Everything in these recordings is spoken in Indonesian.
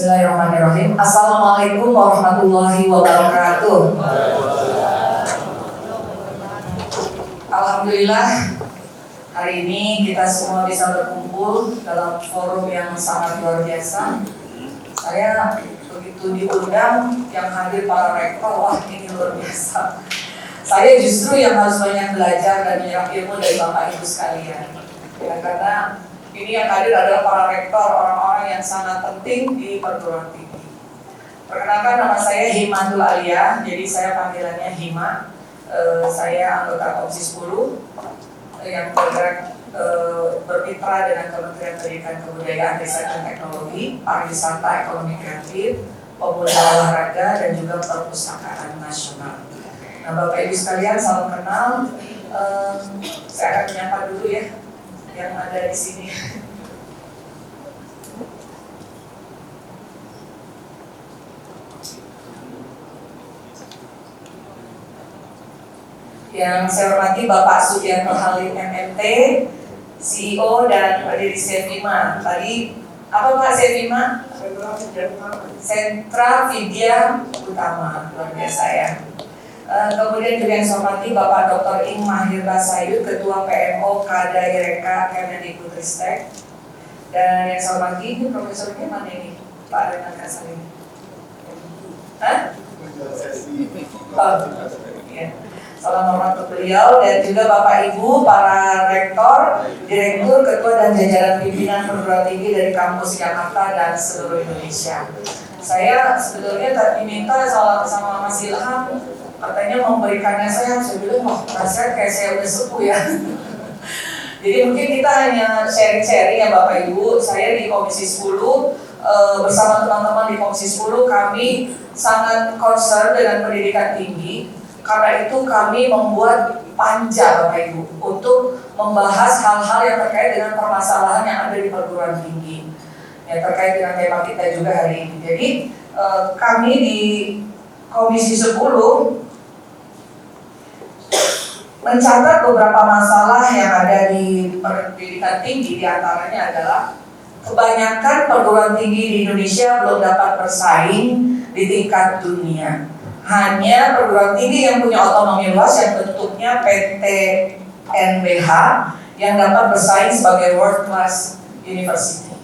Bismillahirrahmanirrahim. Assalamualaikum warahmatullahi wabarakatuh. Alhamdulillah, hari ini kita semua bisa berkumpul dalam forum yang sangat luar biasa. Saya begitu diundang, yang hadir para rektor, wah ini luar biasa. Saya justru yang harus banyak belajar dan menyerap ilmu dari Bapak Ibu sekalian. Ya, karena ini yang hadir adalah para rektor, orang-orang yang sangat penting di perguruan tinggi. Perkenalkan, nama saya Himatul Aliyah, jadi saya panggilannya Hima. Saya anggota Komisi 10 yang bergerak bermitra dengan Kementerian Pendidikan Kebudayaan, Riset dan Teknologi, Pariwisata, Ekonomi Kreatif, Pemuda Olahraga, dan juga Perpustakaan Nasional. Nah, Bapak Ibu sekalian, salam kenal. Saya akan menyapa dulu ya yang ada di sini. Yang saya hormati Bapak Sugianto Halim MMT, CEO dan pendiri Sevima. Tadi apa Pak Sevima? Sentra Vidya Utama, luar biasa ya. Kemudian juga yang saya hormati Bapak Dr. Ing Mahirba Sayud, Ketua PMO Kadaireka Kemendikbudristek. Dan yang saya hormati, ini profesornya mana ini? Pak Renan Kasali. Hah? Oh, ya. Salam hormat untuk beliau dan juga Bapak Ibu, para rektor, direktur, ketua dan jajaran pimpinan perguruan tinggi dari kampus Jakarta dan seluruh Indonesia. Saya sebetulnya tadi minta sama Mas Ilham, katanya memberikannya saya bilang, wah rasanya kayak saya udah sepuh ya. Jadi mungkin kita hanya sharing-sharing ya Bapak Ibu. Saya di Komisi 10 bersama teman-teman di Komisi 10 kami sangat concern dengan pendidikan tinggi. Karena itu kami membuat panja Bapak Ibu untuk membahas hal-hal yang terkait dengan permasalahan yang ada di perguruan tinggi. Ya, terkait dengan tema kita juga hari ini. Jadi kami di Komisi 10 mencatat beberapa masalah yang ada di pendidikan tinggi, diantaranya adalah kebanyakan perguruan tinggi di Indonesia belum dapat bersaing di tingkat dunia. Hanya perguruan tinggi yang punya otonomi luas yang bentuknya PTNBH yang dapat bersaing sebagai world class university.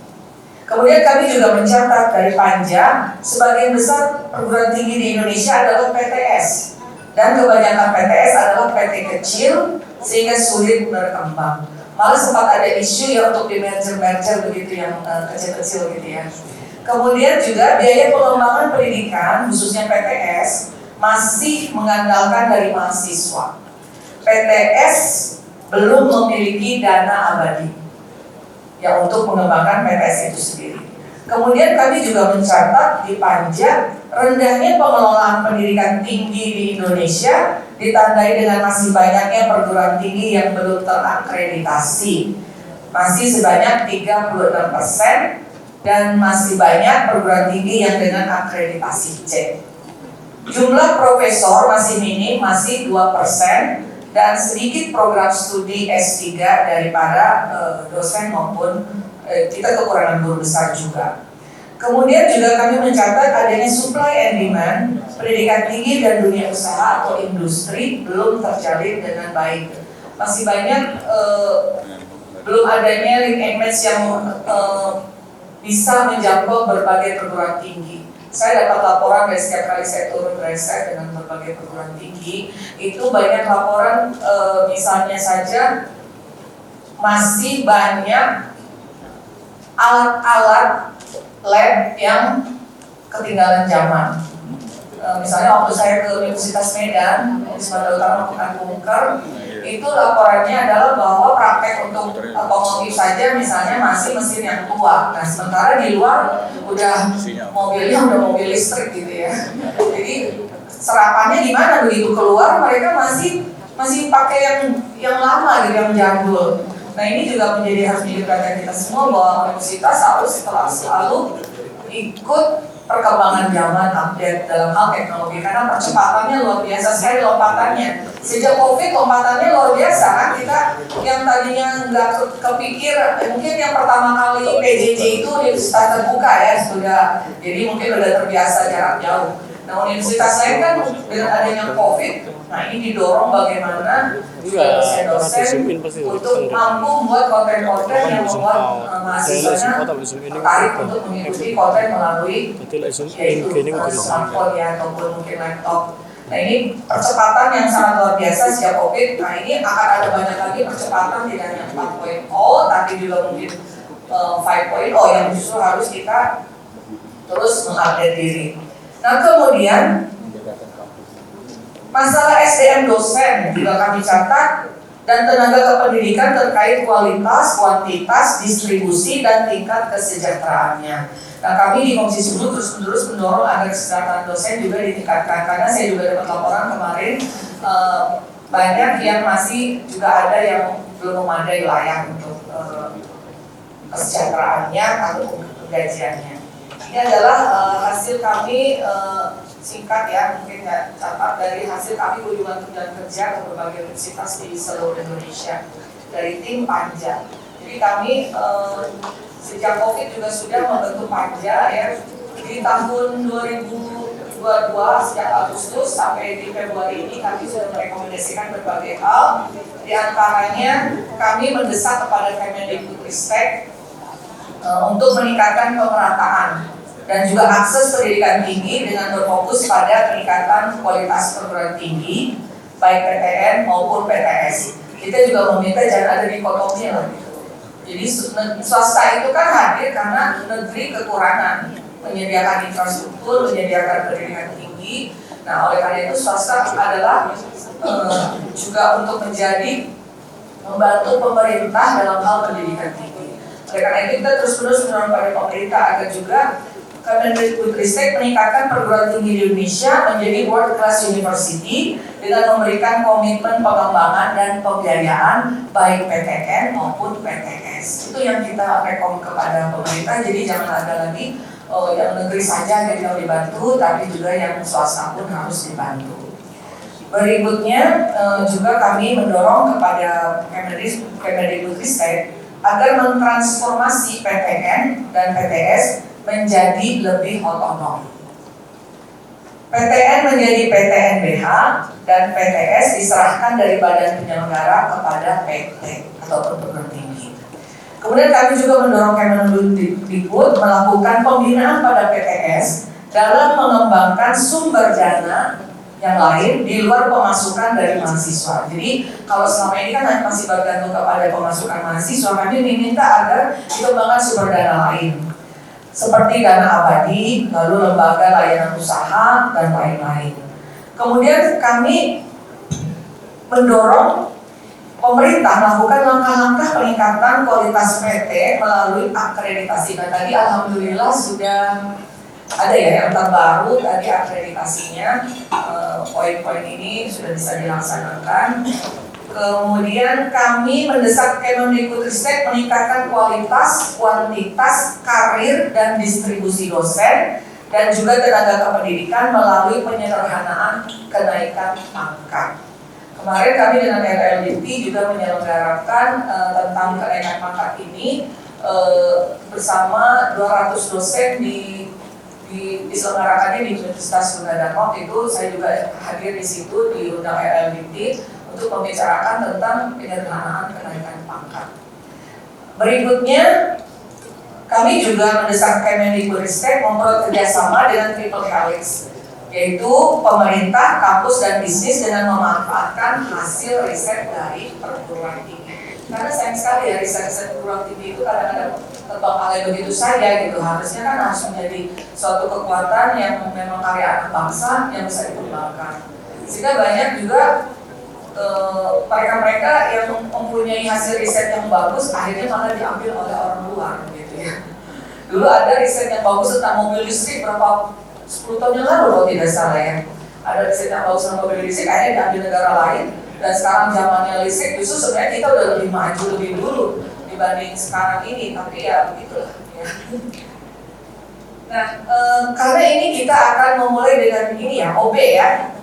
Kemudian kami juga mencatat dari panja, sebagian besar perguruan tinggi di Indonesia adalah PTS. Dan kebanyakan PTS adalah PT kecil sehingga sulit berkembang. Malah sempat ada isu ya untuk di merger begitu yang kecil-kecil gitu ya. Kemudian juga biaya pengembangan pendidikan khususnya PTS masih mengandalkan dari mahasiswa. PTS belum memiliki dana abadi ya untuk mengembangkan PTS itu sendiri. Kemudian kami juga mencatat di panja rendahnya pengelolaan pendidikan tinggi di Indonesia ditandai dengan masih banyaknya perguruan tinggi yang belum terakreditasi. Masih sebanyak 36% dan masih banyak perguruan tinggi yang dengan akreditasi C. Jumlah profesor masih minim, masih 2%, dan sedikit program studi S3 dari para dosen maupun kita kekurangan guru besar juga. Kemudian juga kami mencatat adanya supply and demand pendidikan tinggi dan dunia usaha atau industri belum terjalin dengan baik. Masih banyak belum adanya link and match yang bisa menjangkau berbagai perguruan tinggi. Saya dapat laporan dari setiap kali saya turun riset dengan berbagai perguruan tinggi, itu banyak laporan misalnya saja masih banyak alat-alat lab yang ketinggalan zaman. Misalnya waktu saya ke Universitas Medan, di Sumatera Utara melakukan kunker, itu laporannya adalah bahwa praktek untuk otomotif saja misalnya masih mesin yang tua. Nah sementara di luar udah mobilnya udah mobil listrik gitu ya. Jadi serapannya gimana begitu keluar mereka masih pakai yang lama gitu, yang jadul. Nah ini juga harus menjadi perhatian kita semua bahwa universitas harus selalu ikut perkembangan zaman, update dalam hal teknologi, karena percepatannya luar biasa sekali lompatannya. Sejak COVID lompatannya luar biasa kan, kita yang tadinya nggak kepikir, mungkin yang pertama kali PJJ itu universitas terbuka ya sudah, jadi mungkin udah terbiasa jarak jauh. Nah universitas lain kan dengan adanya COVID, nah ini didorong bagaimana dosen-dosen untuk mampu membuat konten-konten yang membuat mahasiswanya tertarik untuk mengikuti konten melalui yaitu smartphone ya ataupun mungkin laptop. Nah ini percepatan yang sangat luar biasa sejak COVID. Nah ini akan ada banyak lagi percepatan, tidak hanya 4.0 tapi juga mungkin 5.0 yang justru harus kita terus mengupdate diri. Nah kemudian masalah SDM dosen juga kami catat dan tenaga kependidikan terkait kualitas, kuantitas, distribusi, dan tingkat kesejahteraannya. Nah kami di Komisi 10 terus-menerus mendorong agar kesejahteraan dosen juga ditingkatkan, karena saya juga dapat laporan kemarin banyak yang masih juga ada yang belum memadai layak untuk kesejahteraannya atau gajiannya. Ini adalah hasil kami singkat ya, mungkin nggak catat dari hasil kami kunjungan kerja ke berbagai universitas di seluruh Indonesia dari tim Panja. Jadi kami sejak COVID juga sudah membentuk Panja ya di tahun 2022 sejak Agustus sampai di Februari ini kami sudah merekomendasikan berbagai hal. Di antaranya kami mendesak kepada Kemendikbudristek untuk meningkatkan pemerataan dan juga akses pendidikan tinggi dengan berfokus pada peningkatan kualitas perguruan tinggi baik PTN maupun PTS. Kita juga meminta jangan ada dikotomi lah. Jadi swasta itu kan hadir karena negeri kekurangan menyediakan infrastruktur, menyediakan pendidikan tinggi. Nah oleh karena itu swasta adalah juga untuk menjadi membantu pemerintah dalam hal pendidikan tinggi. Oleh karena itu kita terus-menerus mendorong pada pemerintah agar juga Kemendikbudristek meningkatkan perguruan tinggi di Indonesia menjadi world class university dengan memberikan komitmen pengembangan dan pembiayaan baik PTN maupun PTS. Itu yang kita rekom kepada pemerintah. Jadi jangan ada lagi yang negeri saja yang dibantu, tapi juga yang swasta pun harus dibantu. Berikutnya juga kami mendorong kepada Kemendikbudristek agar mentransformasi PTN dan PTS menjadi lebih otonom. PTN menjadi PTNBH dan PTS diserahkan dari badan penyelenggara kepada PT atau perguruan tinggi. Kemudian kami juga mendorong Kemendikbud melakukan pembinaan pada PTS dalam mengembangkan sumber dana yang lain di luar pemasukan dari mahasiswa. Jadi kalau selama ini kan masih bergantung kepada pemasukan mahasiswa, kami meminta agar dikembangkan sumber dana lain seperti dana abadi, lalu lembaga layanan usaha, dan lain-lain. Kemudian kami mendorong pemerintah melakukan langkah-langkah peningkatan kualitas PT melalui akreditasi. Nah tadi alhamdulillah sudah ada ya yang terbaru tadi akreditasinya, poin-poin ini sudah bisa dilaksanakan. Kemudian kami mendesak Kemendikbudristek meningkatkan kualitas, kuantitas, karir, dan distribusi dosen dan juga tenaga kependidikan melalui penyederhanaan kenaikan pangkat. Kemarin kami dengan LLDT juga menyelenggarakan tentang kenaikan pangkat ini bersama 200 dosen diselenggarakannya di Universitas Sunda Danau. Itu saya juga hadir di situ diundang LLDT untuk membicarakan tentang penyederhanaan kenaikan pangkat. Berikutnya, kami juga mendesak Kemendikbudristek memperoleh kerjasama dengan Triple Helix, yaitu pemerintah, kampus, dan bisnis dengan memanfaatkan hasil riset dari perguruan tinggi. Karena sayang sekali ya riset-riset perguruan tinggi itu kadang-kadang terbang alih begitu saja gitu. Harusnya kan harus menjadi suatu kekuatan yang memang karya anak bangsa yang bisa dikembangkan. Sehingga banyak juga mereka-mereka yang mempunyai hasil riset yang bagus akhirnya malah diambil oleh orang luar gitu ya. Dulu ada riset yang bagus tentang mobil listrik berapa 10 tahun yang lalu kalau tidak salah ya. Ada riset yang bagus tentang mobil listrik akhirnya diambil negara lain, dan sekarang zamannya listrik justru sebenarnya kita udah lebih maju lebih dulu dibanding sekarang ini, tapi ya begitulah ya. Nah, karena ini kita akan memulai dengan ini ya, OB ya,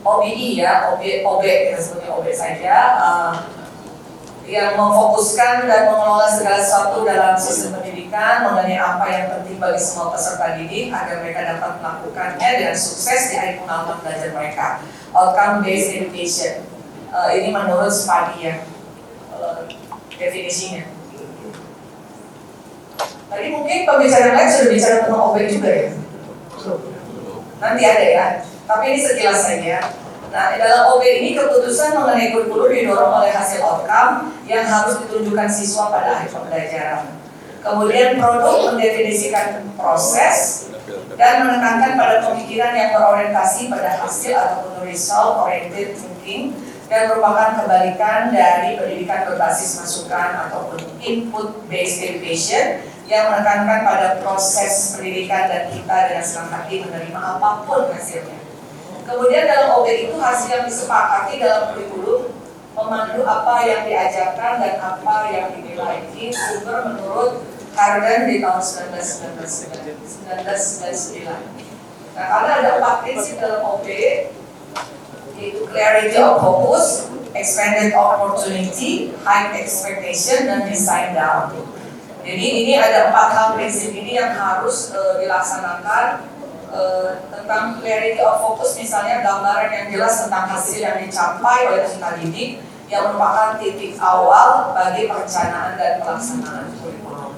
OBI ya, OB kita sebutnya OB saja, yang memfokuskan dan mengelola segala sesuatu dalam sistem pendidikan mengenai apa yang penting bagi semua peserta didik agar mereka dapat melakukannya dengan sukses di akhir pengalaman belajar mereka. Outcome based education. Ini menurut Spadi ya, definisinya. Tadi mungkin pembicaraan lain sudah bicara tentang OB juga ya? Nanti ada ya, tapi ini sekilas saja. Nah, dalam OB ini keputusan mengenai kurikulum didorong oleh hasil outcome yang harus ditunjukkan siswa pada akhir pembelajaran. Kemudian produk mendefinisikan proses dan menekankan pada pemikiran yang berorientasi pada hasil ataupun result oriented thinking dan merupakan kebalikan dari pendidikan berbasis masukan ataupun input based education yang menekankan pada proses pendidikan dan kita dengan senang hati menerima apapun hasilnya. Kemudian dalam OB itu hasil yang disepakati dalam kurikulum memandu apa yang diajarkan dan apa yang dinilai. Ini sumber menurut Harden di tahun 1999. Nah, karena ada 4 prinsip dalam OB, yaitu clarity of focus, expanded opportunity, high expectation, dan design down. Jadi ini ada 4 hal prinsip ini yang harus dilaksanakan. Tentang clarity of focus, misalnya gambaran yang jelas tentang hasil yang dicapai oleh peserta didik yang merupakan titik awal bagi perencanaan dan pelaksanaan kurikulum.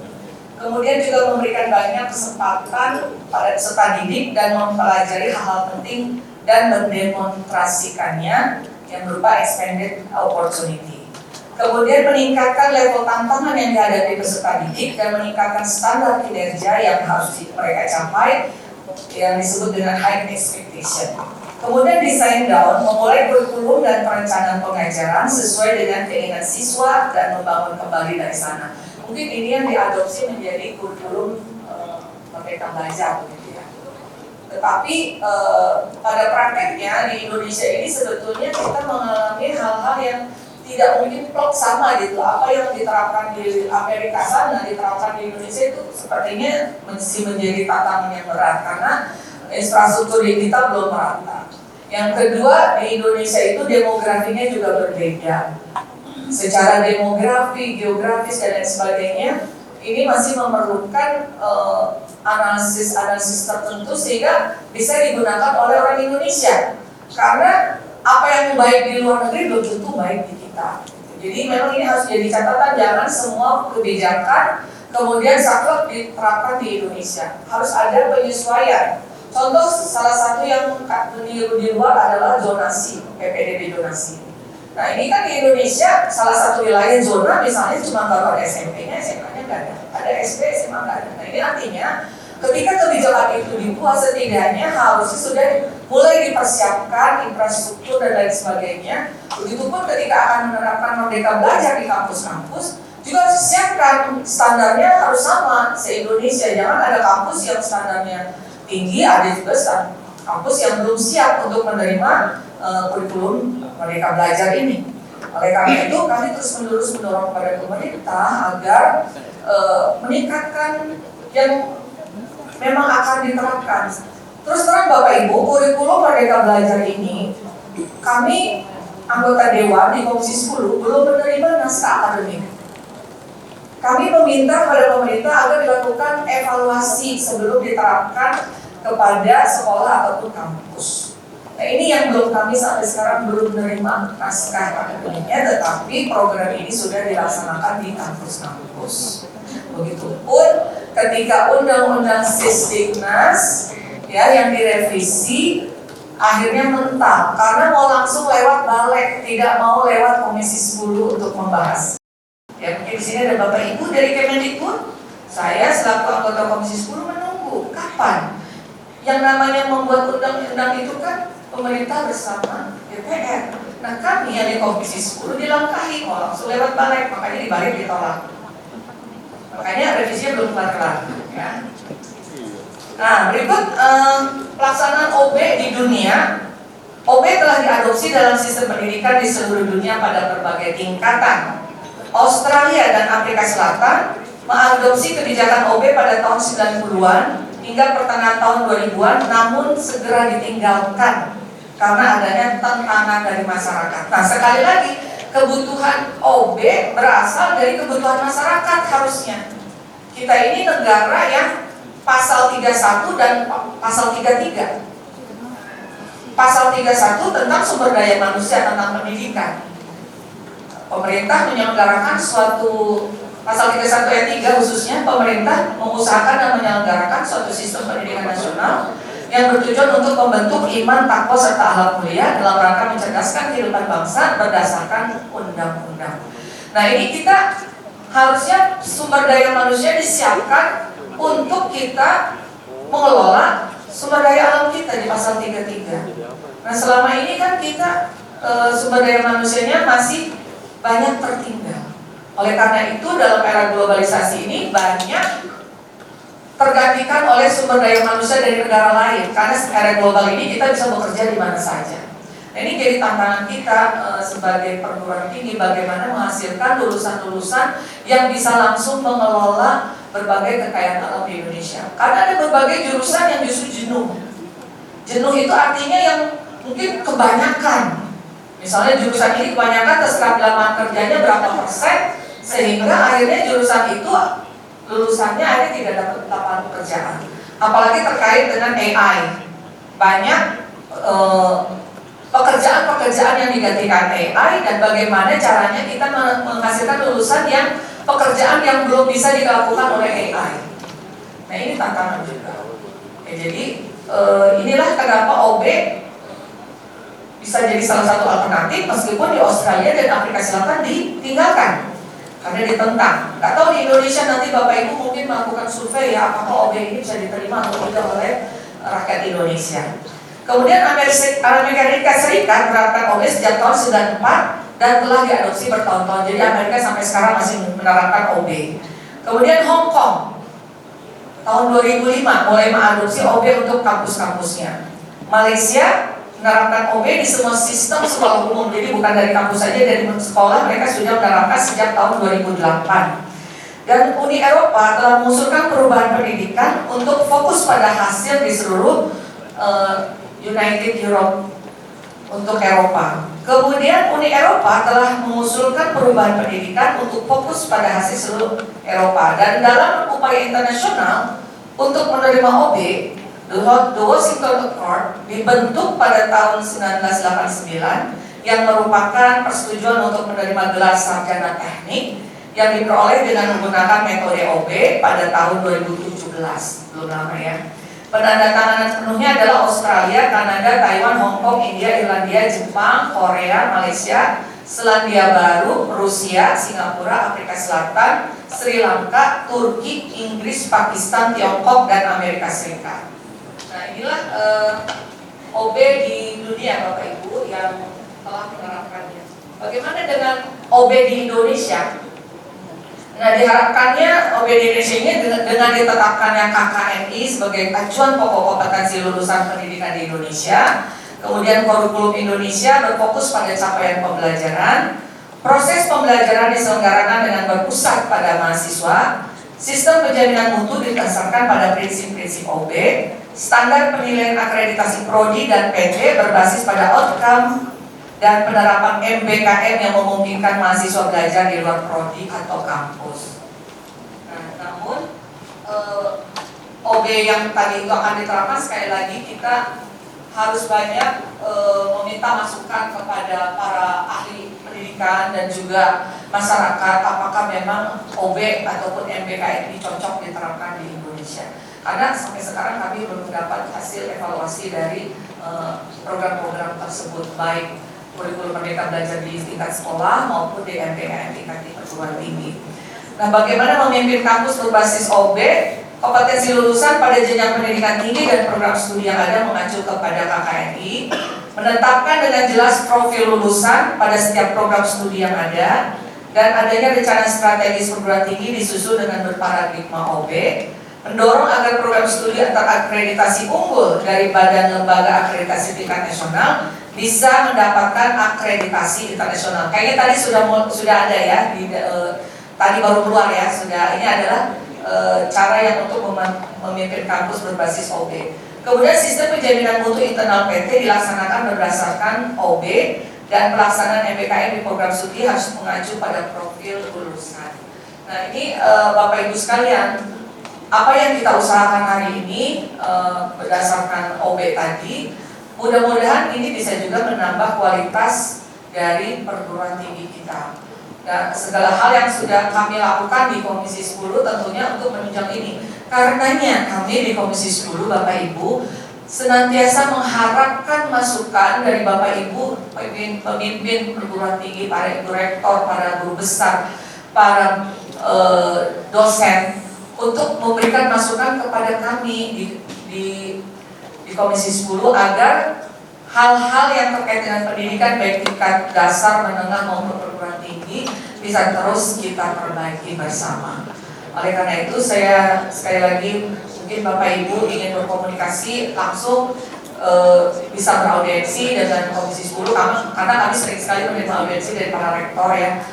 Kemudian juga memberikan banyak kesempatan pada peserta didik dan mempelajari hal-hal penting dan mendemonstrasikannya yang berupa expanded opportunity. Kemudian meningkatkan level tantangan yang dihadapi peserta didik dan meningkatkan standar kinerja yang harus mereka capai yang disebut dengan high expectation. Kemudian design down, memulai kurikulum dan perencanaan pengajaran sesuai dengan keinginan siswa dan membangun kembali dari sana. Mungkin ini yang diadopsi menjadi kurikulum Merdeka Belajar begitu ya. Tetapi pada prakteknya di Indonesia ini sebetulnya kita mengalami hal-hal yang tidak mungkin plok sama gitu. Apa yang diterapkan di Amerika sana diterapkan di Indonesia itu sepertinya masih menjadi tantangan yang berat karena infrastruktur di kita belum merata. Yang kedua, di Indonesia itu demografinya juga berbeda. Secara demografi, geografis dan lain sebagainya, ini masih memerlukan analisis tertentu sehingga bisa digunakan oleh orang Indonesia. Karena apa yang baik di luar negeri belum tentu baik di kita. Jadi memang ini harus jadi catatan, jangan semua kebijakan kemudian saklek diterapkan di Indonesia. Harus ada penyesuaian. Contoh salah satu yang meniru di luar adalah zonasi, PPDB zonasi. Nah ini kan di Indonesia salah satu wilayah zona misalnya cuma kalau SMP-nya, SMA-nya nggak ada. Ada SD, SMA nggak ada. Nah ini artinya ketika kebijakan itu dibuat setidaknya harusnya sudah mulai dipersiapkan infrastruktur dan lain sebagainya. Begitupun ketika akan menerapkan Merdeka Belajar di kampus-kampus juga harus disiapkan standarnya harus sama se-Indonesia. Jangan ada kampus yang standarnya tinggi, ada juga kampus yang belum siap untuk menerima kurikulum Merdeka Belajar ini. Oleh karena itu kami terus-menerus mendorong kepada pemerintah agar meningkatkan yang memang akan diterapkan. Terus terang Bapak Ibu, kurikulum Merdeka Belajar ini kami anggota Dewan di Komisi 10 belum menerima naskah akademik. Kami meminta kepada pemerintah agar dilakukan evaluasi sebelum diterapkan kepada sekolah ataupun kampus. Nah ini yang belum kami sampai sekarang belum menerima naskah akademiknya, tetapi program ini sudah dilaksanakan di kampus-kampus. Begitupun ketika Undang-Undang Sisdiknas ya yang direvisi akhirnya mentah karena mau langsung lewat balik, tidak mau lewat Komisi 10 untuk membahas. Ya mungkin di sini ada Bapak Ibu dari Kemendikbud. Saya selaku anggota Komisi 10 menunggu kapan yang namanya membuat undang-undang itu kan pemerintah bersama DPR. Nah kami yang di Komisi 10 dilangkahi mau langsung lewat balik, makanya di balik ditolak. Makanya revisinya belum kelar-kelar ya. Nah berikut pelaksanaan OB di dunia. OB telah diadopsi dalam sistem pendidikan di seluruh dunia pada berbagai tingkatan. Australia dan Afrika Selatan mengadopsi kebijakan OB pada tahun 90-an hingga pertengahan tahun 2000-an, namun segera ditinggalkan karena adanya tantangan dari masyarakat. Nah, sekali lagi, kebutuhan OB berasal dari kebutuhan masyarakat harusnya. Kita ini negara yang pasal 31 dan pasal 33. Pasal 31 tentang sumber daya manusia, tentang pendidikan. Pemerintah menyelenggarakan suatu, pasal 31 ayat 3 khususnya, pemerintah mengusahakan dan menyelenggarakan suatu sistem pendidikan nasional yang bertujuan untuk membentuk iman, takwa, serta akhlak mulia dalam rangka mencerdaskan kehidupan bangsa berdasarkan undang-undang. Nah, ini kita harusnya sumber daya manusia disiapkan untuk kita mengelola sumber daya alam kita di pasal 33. Nah, selama ini kan kita sumber daya manusianya masih banyak tertinggal. Oleh karena itu, dalam era globalisasi ini banyak tergantikan oleh sumber daya manusia dari negara lain. Karena era global ini kita bisa bekerja di mana saja. Nah, ini jadi tantangan kita sebagai perguruan tinggi, bagaimana menghasilkan lulusan-lulusan yang bisa langsung mengelola berbagai kekayaan alam di Indonesia. Karena ada berbagai jurusan yang justru jenuh. Jenuh itu artinya yang mungkin kebanyakan. Misalnya jurusan ini kebanyakan terserap lapangan kerjanya berapa persen, sehingga akhirnya jurusan itu lulusannya akhirnya tidak dapat lapangan pekerjaan. Apalagi terkait dengan AI, banyak pekerjaan-pekerjaan yang digantikan AI, dan bagaimana caranya kita menghasilkan lulusan yang pekerjaan yang belum bisa dilakukan oleh AI. Nah, ini tantangan juga. Jadi inilah kenapa OB bisa jadi salah satu alternatif meskipun di Australia dan Afrika Selatan ditinggalkan karena ditentang. Nggak tahu di Indonesia nanti Bapak Ibu mungkin melakukan survei ya, apakah OB ini bisa diterima atau tidak oleh rakyat Indonesia. Kemudian Amerika Serikat menerapkan OB sejak tahun 94 dan telah diadopsi bertahun-tahun. Jadi Amerika sampai sekarang masih menerapkan OB. Kemudian Hong Kong tahun 2005 mulai mengadopsi OB untuk kampus-kampusnya. Malaysia menerapkan OB di semua sistem sekolah umum, jadi bukan dari kampus saja, dari sekolah mereka sudah menerapkan sejak tahun 2008. Dan Uni Eropa telah mengusulkan perubahan pendidikan untuk fokus pada hasil di seluruh United Europe untuk Eropa. Kemudian Uni Eropa telah mengusulkan perubahan pendidikan untuk fokus pada hasil seluruh Eropa. Dan dalam upaya internasional untuk menerima OB, The Washington Accord dibentuk pada tahun 1989 yang merupakan persetujuan untuk menerima gelar sarjana teknik yang diperoleh dengan menggunakan metode OB pada tahun 2017, belum lama ya. Penandatanganan penuhnya adalah Australia, Kanada, Taiwan, Hong Kong, India, Irlandia, Jepang, Korea, Malaysia, Selandia Baru, Rusia, Singapura, Afrika Selatan, Sri Lanka, Turki, Inggris, Pakistan, Tiongkok, dan Amerika Serikat. Nah, inilah OB di dunia Bapak Ibu yang telah menerapkannya. Bagaimana dengan OB di Indonesia? Nah, diharapkannya OB di Indonesia ini dengan ditetapkannya KKNI sebagai acuan pokok kompetensi lulusan pendidikan di Indonesia, kemudian kurikulum Indonesia berfokus pada capaian pembelajaran, proses pembelajaran diselenggarakan dengan berpusat pada mahasiswa, sistem penjaminan mutu didasarkan pada prinsip-prinsip OB, standar penilaian akreditasi prodi dan PD berbasis pada outcome, dan penerapan MBKM yang memungkinkan mahasiswa belajar di luar prodi atau kampus. Nah, namun OB yang tadi itu akan diterapkan, sekali lagi kita harus banyak meminta masukan kepada para ahli pendidikan dan juga masyarakat apakah memang OB ataupun MBKM ini cocok diterapkan di Indonesia. Karena sampai sekarang kami belum mendapat hasil evaluasi dari program-program tersebut, baik kurikulum Merdeka Belajar di tingkat sekolah maupun di MBKM tingkat perguruan tinggi. Nah, bagaimana memimpin kampus berbasis OB? Kompetensi lulusan pada jenjang pendidikan tinggi dan program studi yang ada mengacu kepada KKNI, menetapkan dengan jelas profil lulusan pada setiap program studi yang ada, dan adanya rencana strategis perguruan tinggi disusun dengan berparadigma OB, mendorong agar program studi terakreditasi unggul dari badan lembaga akreditasi tingkat nasional bisa mendapatkan akreditasi internasional. Kayaknya tadi sudah ada ya, tadi baru keluar ya, sudah. Ini adalah cara yang untuk memimpin kampus berbasis OB. Kemudian sistem penjaminan mutu internal PT dilaksanakan berdasarkan OB dan pelaksanaan MBKM di program studi harus mengacu pada profil lulusan. Nah ini Bapak Ibu sekalian, apa yang kita usahakan hari ini berdasarkan OB tadi, mudah-mudahan ini bisa juga menambah kualitas dari perguruan tinggi kita. Dan segala hal yang sudah kami lakukan di Komisi 10 tentunya untuk menunjang ini. Karenanya kami di Komisi 10 Bapak Ibu senantiasa mengharapkan masukan dari Bapak Ibu pemimpin perguruan tinggi, para ibu rektor, para guru besar, para dosen untuk memberikan masukan kepada kami di Komisi 10 agar hal-hal yang terkait dengan pendidikan baik tingkat dasar, menengah maupun perguruan tinggi bisa terus kita perbaiki bersama. Oleh karena itu saya sekali lagi mungkin Bapak Ibu ingin berkomunikasi langsung bisa beraudiensi dengan Komisi 10 karena kami sering sekali menerima audiensi dari para rektor ya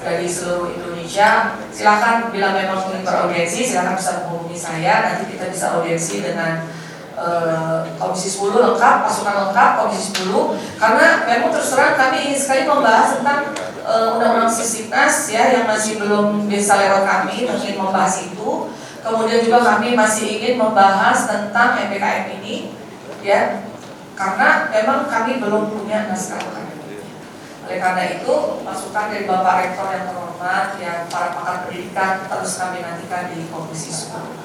dari seluruh Indonesia. Silakan bila memang ingin beraudiensi silakan bisa menghubungi saya, nanti kita bisa audiensi dengan Komisi 10 lengkap, pasukan lengkap Komisi 10 karena memang terus terang kami ingin sekali membahas tentang undang-undang Sisdiknas ya yang masih belum bisa lewat kami, ingin membahas itu. Kemudian juga kami masih ingin membahas tentang MBKM ini ya karena memang kami belum punya naskah akademik. Oleh karena itu masukan dari Bapak Rektor yang terhormat ya para pakar pendidikan terus kami nantikan di Komisi 10.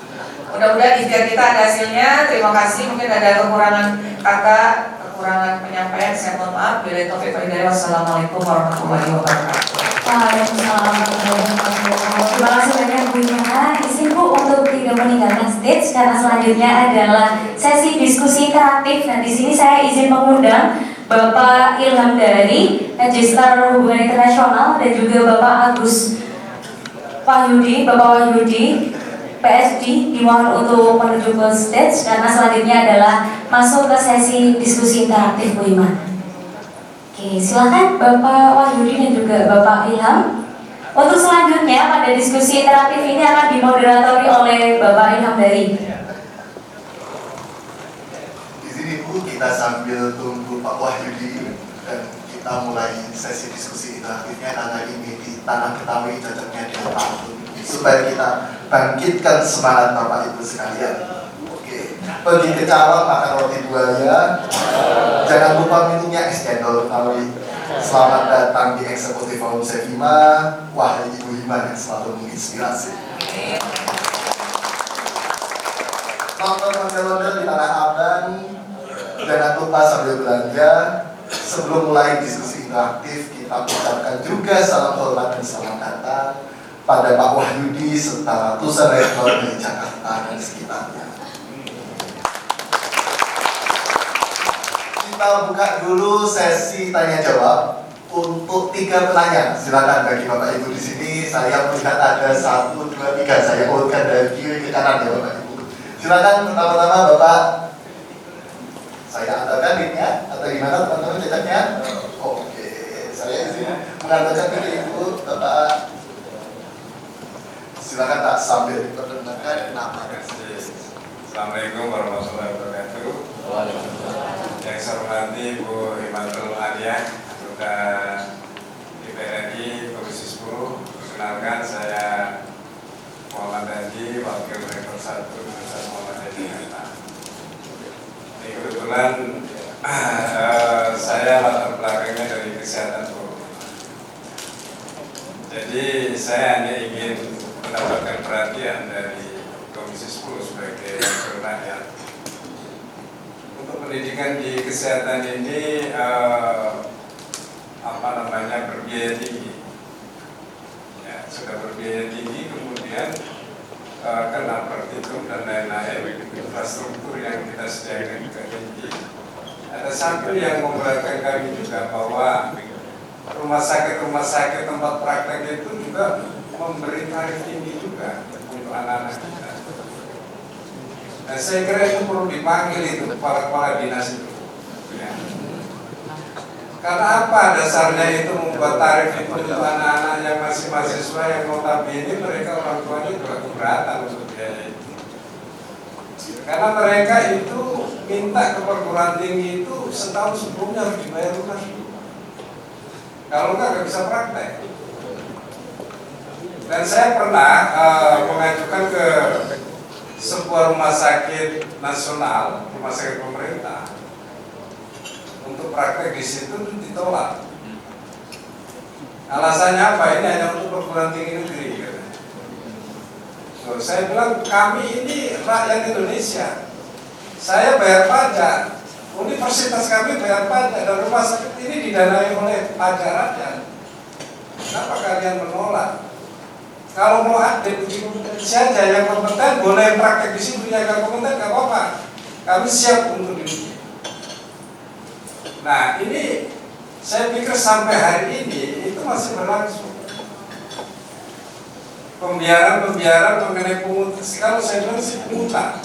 Mudah-mudahan ikhtiar kita ada hasilnya. Terima kasih. Mungkin ada kekurangan kata, kekurangan penyampaian. Saya mohon maaf. Bila taufiq wal hidayah. Wassalamualaikum warahmatullahi wabarakatuh. Waalaikumsalam warahmatullahi wabarakatuh. Terima kasih banyak Bu Ina. Izin Bu untuk tidak meninggalkan stage karena selanjutnya adalah sesi diskusi interaktif. Dan di sini saya izin mengundang Bapak Ilham dari Magister Hubungan Internasional dan juga Bapak Agus Wahyudi, Bapak Wahyudi PSD dimohon untuk menuju ke stage karena selanjutnya adalah masuk ke sesi diskusi interaktif Bu Iman. Oke, silakan Bapak Wahyudi dan juga Bapak Ilham. Untuk selanjutnya pada diskusi interaktif ini akan dimoderatori oleh Bapak Ilham dari. Di sini Bu, kita sambil tunggu Pak Wahyudi dan kita mulai sesi diskusi interaktifnya karena ini di Tanah Betawi cocoknya di tahun supaya kita bangkitkan semangat Bapak Ibu sekalian. Oke, pergi ke calon makan roti buaya. Jangan lupa minumnya es cendol Betawi. Selamat datang di Eksekutif Forum Sevima. Wahai Ibu Iman yang selalu menginspirasi. Nonton ondel-ondel di Tanah Abang. Jangan lupa sambil belanja. Sebelum mulai diskusi interaktif, kita ucapkan juga salam hormat dan selamat datang pada Pak Wahyudi serta ratusan rektor dari Jakarta dan sekitarnya. Kita buka dulu sesi tanya jawab untuk 3 penanya. Silakan bagi Bapak Ibu di sini. Saya melihat ada 1, 2, 3. Saya urutkan dari kiri ke kanan ya Bapak Ibu. Silakan pertama-tama Bapak. Saya antarkan linknya atau gimana teman-teman cetaknya? Oke, saya izin mengantarkan ke Ibu Bapak. Silakan tak sambil diperkenalkan nama. Assalamualaikum warahmatullahi wabarakatuh. Yang saya hormati Bu Imantul Aliyah, anggota DPR RI Komisi 10. Perkenalkan saya Muhammad Hadi, Wakil Rektor 1 Universitas Muhammad Hadi Jakarta. Ini kebetulan saya latar belakangnya dari kesehatan Bu. Jadi saya hanya ingin mendapatkan perhatian dari Komisi 10 sebagai wakil rakyat. Untuk pendidikan di kesehatan ini berbiaya tinggi. Ya, sudah berbiaya tinggi, kemudian kena perhitung dan lain-lain, infrastruktur yang kita sediakan juga tinggi. Ada satu yang memberatkan kami juga bahwa rumah sakit tempat praktek itu juga memberi tarif tinggi juga untuk anak-anak kita. Nah, saya kira itu perlu dipanggil itu kepala-kepala dinas itu. Ya. Karena apa dasarnya itu membuat tarif itu untuk anak-anak yang masih mahasiswa yang notabene mereka orang tuanya juga keberatan untuk biaya itu. Karena mereka itu minta ke perguruan tinggi itu setahun sebelumnya harus dibayar lunas dulu. Kalau nggak bisa praktek. Dan saya pernah mengajukan ke sebuah rumah sakit nasional, rumah sakit pemerintah, untuk praktek di situ ditolak. Alasannya apa? Ini hanya untuk perguruan tinggi negeri. So, saya bilang kami ini rakyat Indonesia. Saya bayar pajak. Universitas kami bayar pajak dan rumah sakit ini didanai oleh pajak rakyat. Kenapa kalian menolak? Kalau mau ada uji kompetensi saja yang kompeten boleh praktek di situ, yang nggak kompeten nggak apa-apa. Kami siap untuk diuji. Nah ini saya pikir sampai hari ini itu masih berlangsung. Pembiaran mengenai pungutan, kalau saya bilang sih pungutan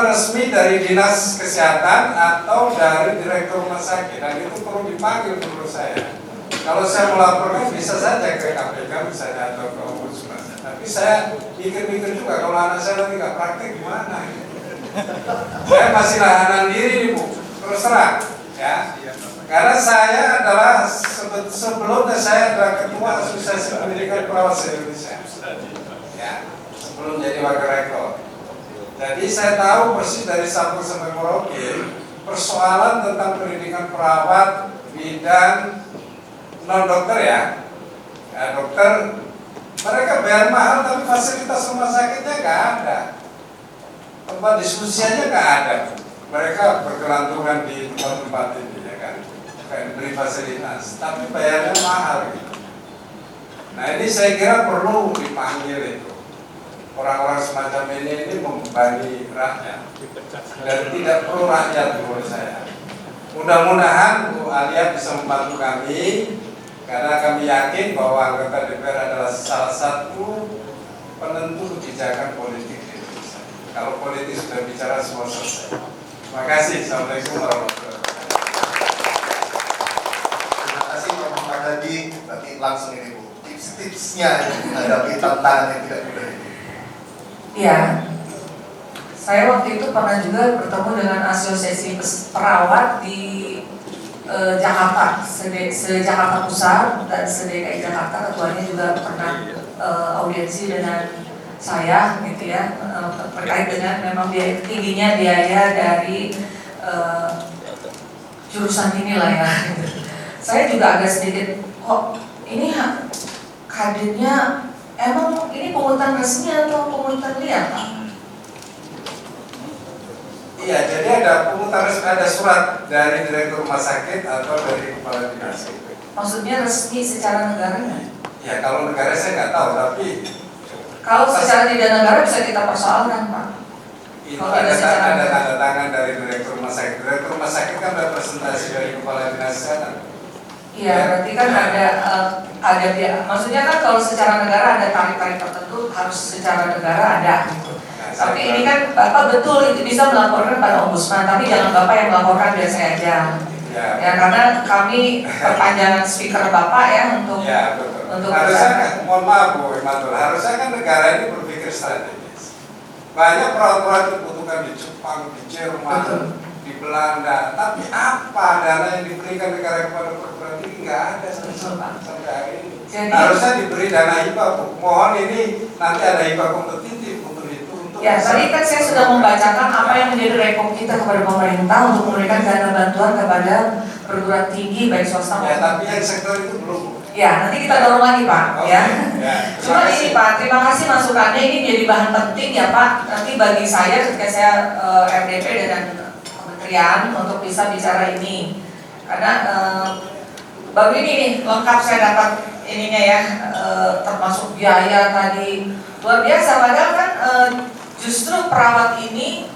resmi dari dinas kesehatan atau dari direktur rumah sakit, dan itu perlu dipanggil menurut saya. Kalau saya melaporkan bisa saja ke KPK misalnya atau ke Ombudsman, tapi saya mikir-mikir juga kalau anak saya lagi nggak praktek gimana? Saya masih nahanan diri nih Bu, terus terang ya. Karena saya adalah sebelumnya saya adalah ketua Asosiasi Pendidikan Perawat Indonesia, ya, sebelum jadi wakil rektor. Jadi saya tahu persis dari Sabtu sampai Merauke persoalan tentang pendidikan perawat, bidan, non dokter ya, dokter mereka bayar mahal tapi fasilitas rumah sakitnya nggak ada, tempat diskusinya nggak ada. Mereka bergelantungan di tempat-tempat ini ya kan, kayak diberi fasilitas, tapi bayarnya mahal gitu. Nah ini saya kira perlu dipanggil itu orang-orang semacam ini membebani rakyat dan tidak perlu rakyat menurut saya. Mudah-mudahan Bu Alia bisa membantu kami karena kami yakin bahwa anggota DPR adalah salah satu penentu kebijakan politik di Indonesia. Kalau politik sudah bicara semua selesai. Terima kasih. Assalamualaikum warahmatullahi wabarakatuh. Terima kasih Pak Hadi. Berarti langsung ini Bu, tips-tipsnya menghadapi tantangan yang tidak mudah ini. Iya. Saya waktu itu pernah juga bertemu dengan asosiasi perawat di Jakarta, se-Jakarta Pusat dan se-DKI Jakarta. Ketuanya juga pernah audiensi dengan saya gitu ya, terkait dengan memang tingginya biaya dari jurusan inilah ya. Saya juga agak sedikit kok ini kadernya emang ini pungutan resmi atau pungutan liar Pak? Iya, jadi ada pungutan resmi, ada surat dari direktur rumah sakit atau dari kepala dinas. Maksudnya resmi secara negaranya? Ya kalau negara saya nggak tahu, tapi kalau secara tidak negara bisa kita persoalkan Pak. itu ada tanda tangan dari direktur rumah sakit. Direktur rumah sakit kan representasi dari kepala dinas kesehatan. Iya, berarti kan ada maksudnya kan kalau secara negara ada tarif-tarif tertentu harus secara negara ada gitu. Tapi ini kan Bapak betul itu bisa melaporkan pada Ombudsman, tapi jangan Bapak yang melaporkan biar saya aja. Ya karena kami perpanjangan speaker Bapak ya untuk untuk harusnya kan, mohon maaf Bu Imatul, harusnya kan negara ini berpikir strategis. Banyak peraturan dibutuhkan di Jepang, di Jerman, di Belanda, tapi apa dana yang diberikan negara kepada perguruan tinggi nggak ada sampai hari ini. Jadi, harusnya diberi dana hibah Bu. Mohon ini nanti ada hibah kompetitif untuk itu. Ya, tadi kan saya sudah membacakan apa yang menjadi rekom kita kepada pemerintah untuk memberikan dana bantuan kepada perguruan tinggi baik swasta ya, tapi yang sektor itu belum. Ya, nanti kita dorong lagi Pak. Okay. Ya. Cuma ini Pak, terima kasih masukannya, ini menjadi bahan penting ya Pak. Nanti bagi saya ketika saya RDP dengan kementerian untuk bisa bicara ini, karena baru ini nih lengkap saya dapat ininya ya, termasuk biaya tadi luar biasa. Padahal kan justru perawat ini,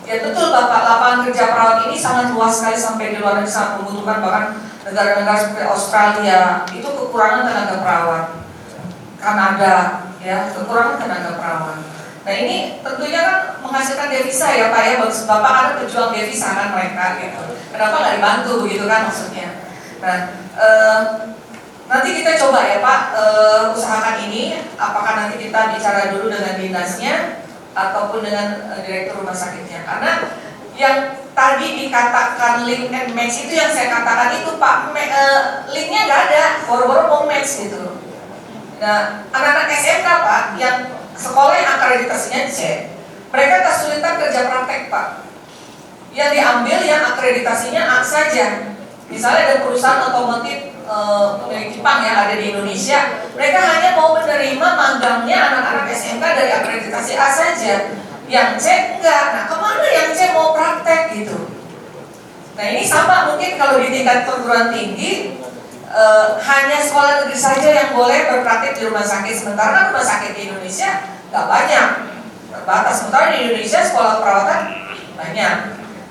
ya betul Bapak, lapangan kerja perawat ini sangat luas sekali sampai di luar negeri sangat membutuhkan, bahkan negara-negara seperti Australia itu kekurangan tenaga perawat, Kanada ya kekurangan tenaga perawat. Nah ini tentunya kan menghasilkan devisa ya Pak ya, Bapak ada pejuang devisa kan mereka gitu. Kenapa nggak dibantu begitu kan maksudnya? Nah nanti kita coba ya Pak usahakan ini, apakah nanti kita bicara dulu dengan dinasnya ataupun dengan direktur rumah sakitnya, karena yang tadi dikatakan link and match itu yang saya katakan itu Pak, linknya nggak ada, boro-boro mau match gitu. Nah anak-anak SMK Pak yang sekolah yang akreditasinya C, mereka kesulitan kerja praktek Pak. Yang diambil yang akreditasinya A saja. Misalnya ada perusahaan otomotif dari Jepang yang ada di Indonesia, mereka hanya mau menerima magangnya anak-anak SMK dari akreditasi A saja. Yang C enggak. Nah kemana yang C mau praktek gitu? Nah ini sama mungkin kalau di tingkat perguruan tinggi hanya sekolah negeri saja yang boleh berpraktik di rumah sakit, sementara rumah sakit di Indonesia nggak banyak, terbatas. Sementara di Indonesia sekolah perawatan banyak.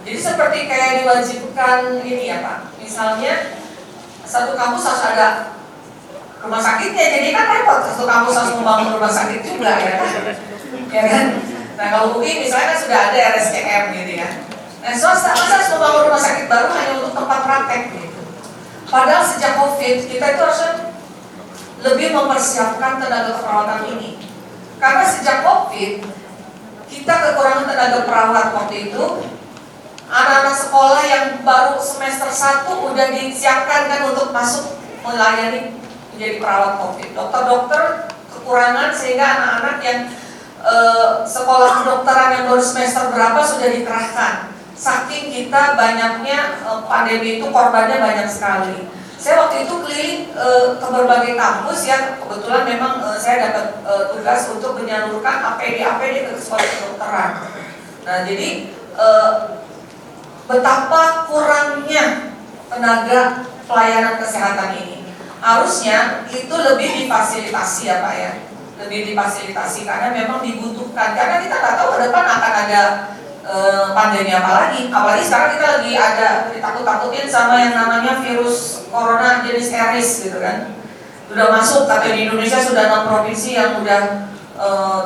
Jadi seperti kayak diwajibkan ini ya Pak, misalnya satu kampus harus ada rumah sakitnya, jadi kan repot, satu kampus harus membangun rumah sakit juga ya kan? Ya kan? Nah kalau UI misalnya kan sudah ada RSCM gitu ya. Nah swasta masa harus membangun rumah sakit baru hanya untuk tempat praktek gitu. Padahal sejak COVID kita itu harusnya lebih mempersiapkan tenaga keperawatan ini. Karena sejak COVID kita kekurangan tenaga perawat waktu itu. Anak-anak sekolah yang baru semester 1 udah disiapkan kan untuk masuk melayani menjadi perawat COVID. Dokter-dokter kekurangan sehingga anak-anak yang sekolah kedokteran yang baru semester berapa sudah dikerahkan. Saking kita banyaknya pandemi itu korbannya banyak sekali. Saya waktu itu keliling ke berbagai kampus ya, kebetulan memang saya dapat tugas untuk menyalurkan APD ke sekolah kedokteran. Nah jadi betapa kurangnya tenaga pelayanan kesehatan ini. Harusnya itu lebih difasilitasi ya Pak ya, lebih difasilitasi karena memang dibutuhkan. Karena kita nggak tahu ke depan akan ada pandemi apa lagi. Apalagi sekarang kita lagi ada ditakut-takutin sama yang namanya virus corona jenis Aedes gitu kan. Sudah masuk, katanya di Indonesia sudah 6 provinsi yang udah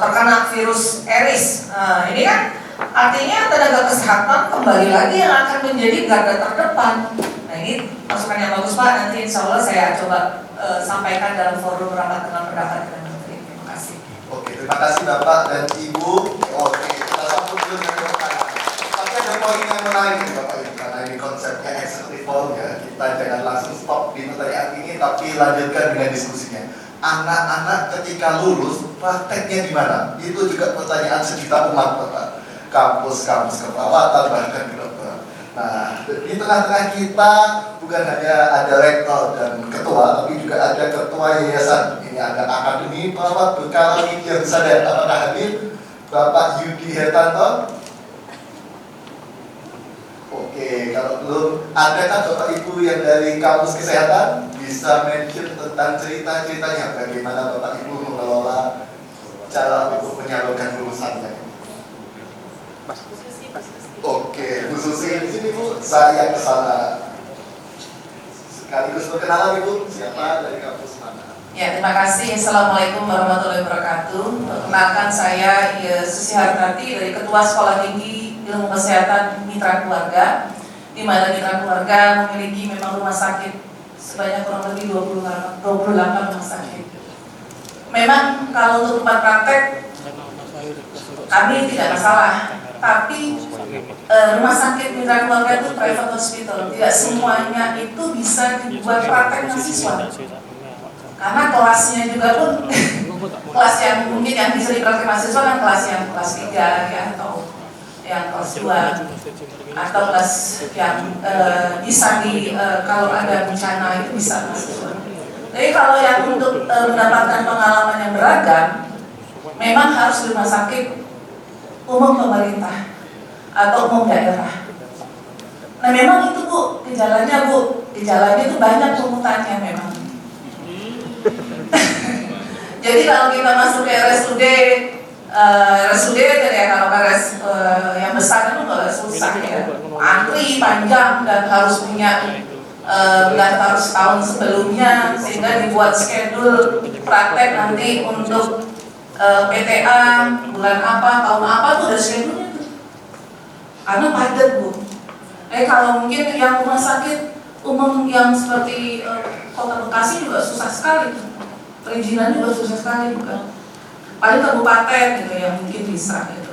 terkena virus Aedes. Nah ini kan artinya tenaga kesehatan kembali lagi yang akan menjadi garda terdepan. Nah ini masukan yang bagus Pak, nanti insya Allah saya coba sampaikan dalam forum rapat dengan pendapat dengan Menteri. Terima kasih. Oke, terima kasih Bapak dan Ibu. Oke, kita sambut dulu dengan Bapak. Tapi ada poin yang menarik nih Bapak Ibu, karena ini konsepnya executive forum ya. Kita jangan langsung stop di pertanyaan ini, tapi lanjutkan dengan diskusinya. Anak-anak ketika lulus prakteknya di mana? Itu juga pertanyaan sejuta umat Bapak. Kampus-kampus keperawatan bahkan kedokteran. Nah, di tengah-tengah kita bukan hanya ada rektor dan ketua, tapi juga ada ketua yayasan. Ini ada akademi perawat berkala yang sadar. Apakah hadir Bapak Yudi Hertanto? Oke, kalau belum, adakah Bapak Ibu yang dari kampus kesehatan bisa mention tentang cerita-ceritanya bagaimana Bapak Ibu mengelola cara untuk menyalurkan lulusannya? Oke, Bu Susi di sini Bu, saya ke sana. Sekaligus perkenalan Ibu, siapa dari kampus mana? Ya, terima kasih. Assalamualaikum warahmatullahi wabarakatuh. Perkenalkan saya Susi Hartati dari Ketua Sekolah Tinggi Ilmu Kesehatan Mitra Keluarga, di mana Mitra Keluarga memiliki memang rumah sakit sebanyak kurang lebih 28 rumah sakit. Memang kalau untuk tempat praktek kami tidak masalah. Tapi rumah sakit Mitra Keluarga itu private hospital, tidak semuanya itu bisa dibuat praktek mahasiswa. Karena kelasnya juga pun kelas yang mungkin yang bisa dipraktek mahasiswa kan kelas yang kelas 3 ya, atau yang kelas 2 atau kelas yang bisa kalau ada bencana itu bisa mahasiswa. Jadi kalau yang untuk mendapatkan pengalaman yang beragam, memang harus di rumah sakit umum pemerintah atau umum daerah. Nah memang itu Bu, gejalanya itu banyak pungutannya memang. Jadi kalau kita masuk ke RSUD aja ya, kalau RS yang besar itu nggak susah ya, antri panjang dan harus punya daftar setahun sebelumnya sehingga dibuat schedule praktek nanti untuk PTA bulan apa, tahun apa tuh udah schedule-nya tuh. Karena padat Bu. Kalau mungkin yang rumah sakit umum yang seperti Kota Bekasi juga susah sekali. Perizinan juga susah sekali bukan. Paling kabupaten gitu yang mungkin bisa gitu.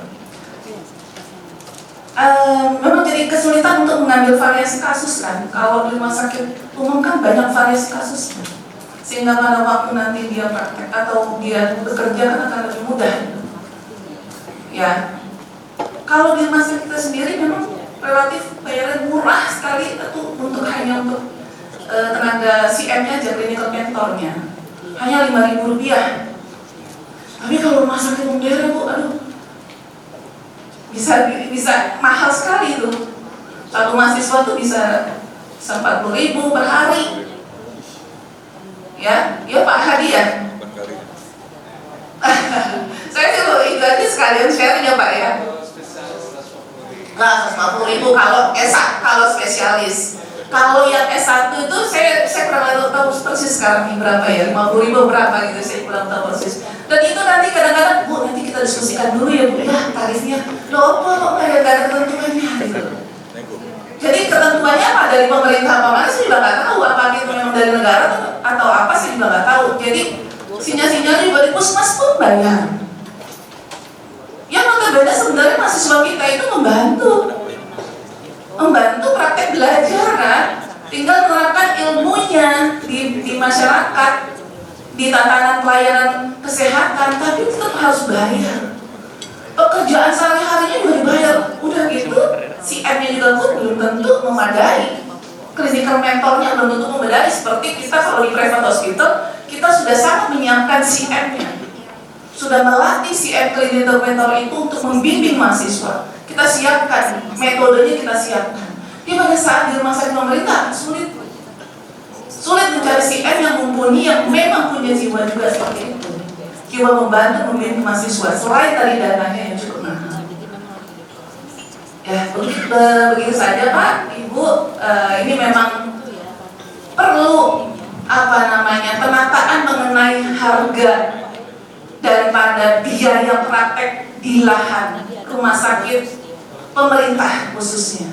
Memang jadi kesulitan untuk mengambil variasi kasus kan. Kalau di rumah sakit umum kan banyak variasi kasus, sehingga pada waktu nanti dia praktek atau dia bekerja kan akan lebih mudah. Ya, kalau di rumah sakit kita sendiri memang relatif bayaran murah sekali itu untuk hanya untuk tenaga CM-nya aja, clinical mentornya hanya Rp5.000. Tapi kalau rumah sakit umum daerah Bu, aduh, bisa mahal sekali itu. Satu mahasiswa tuh bisa 40.000 per hari. Ya Pak Hadi ya. Saya coba itu aja sekalian share ya Pak ya. Nah, 50.000 kalau spesialis. Kalau yang S1 itu saya kurang tahu persis sekarang berapa ya, 50.000 berapa gitu, saya kurang tahu persis. Dan itu nanti kadang-kadang Bu, nanti kita diskusikan dulu ya Bu ya tarifnya. Loh kok nggak ada ketentuannya gitu. Jadi ketentuannya apa dari pemerintah apa mana sih juga nggak tahu, apa itu memang dari negara atau apa sih juga nggak tahu. Jadi sinyal-sinyal juga di puskesmas pun bayar. Yang notabene sebenarnya mahasiswa kita itu membantu praktek belajar kan, tinggal menerapkan ilmunya di masyarakat, di tatanan pelayanan kesehatan, tapi tetap harus bayar. Pekerjaan sehari-harinya juga dibayar, udah gitu CM-nya juga pun belum tentu memadai, clinical mentornya belum tentu memadai. Seperti kita kalau di private hospital, kita sudah sangat menyiapkan CM-nya, sudah melatih CM clinical mentor itu untuk membimbing mahasiswa. Kita siapkan, metodenya kita siapkan. Tapi pada saat di rumah sakit pemerintah sulit mencari CM yang mumpuni, yang memang punya jiwa juga seperti itu, jiwa membantu membimbing mahasiswa selain dari dananya yang cukup mahal. Ya begitu saja Pak Ibu. Ini memang perlu penataan mengenai harga daripada biaya praktek di lahan rumah sakit pemerintah khususnya.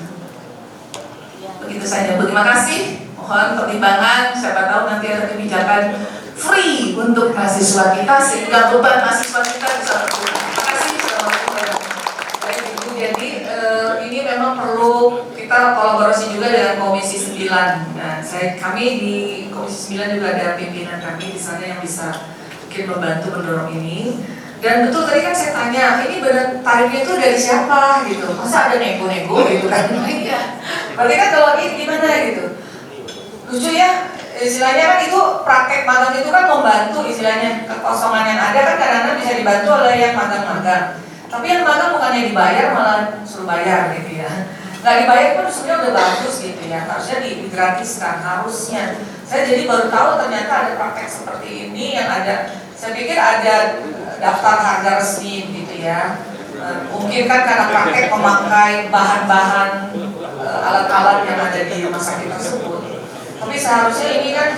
Begitu saja. Terima kasih. Mohon pertimbangan. Siapa tahu nanti ada kebijakan free untuk mahasiswa kita sehingga beban mahasiswa kita bisa berkurang. Terima kasih. Baik Ibu. Jadi ini memang perlu kita kolaborasi juga dengan Komisi 9. Nah, kami di Komisi 9 juga ada pimpinan kami di sana yang bisa mungkin membantu mendorong ini. Dan betul tadi kan saya tanya, ini benar tarifnya itu dari siapa gitu? Masa ada nego-nego gitu kan? Iya. Berarti kan kalau ini gimana gitu? Lucu ya, istilahnya kan itu praktek magang itu kan membantu istilahnya kekosongan yang ada kan kadang-kadang bisa dibantu oleh yang magang-magang. Tapi yang magang bukannya dibayar malah suruh bayar gitu ya. Nggak dibayar pun sebenarnya udah bagus gitu ya, harusnya digratiskan harusnya. Saya jadi baru tahu ternyata ada praktek seperti ini yang ada. Saya pikir ada daftar harga resmi gitu ya. Mungkin kan karena praktek memakai bahan-bahan alat-alat yang ada di rumah sakit tersebut. Tapi seharusnya ini kan,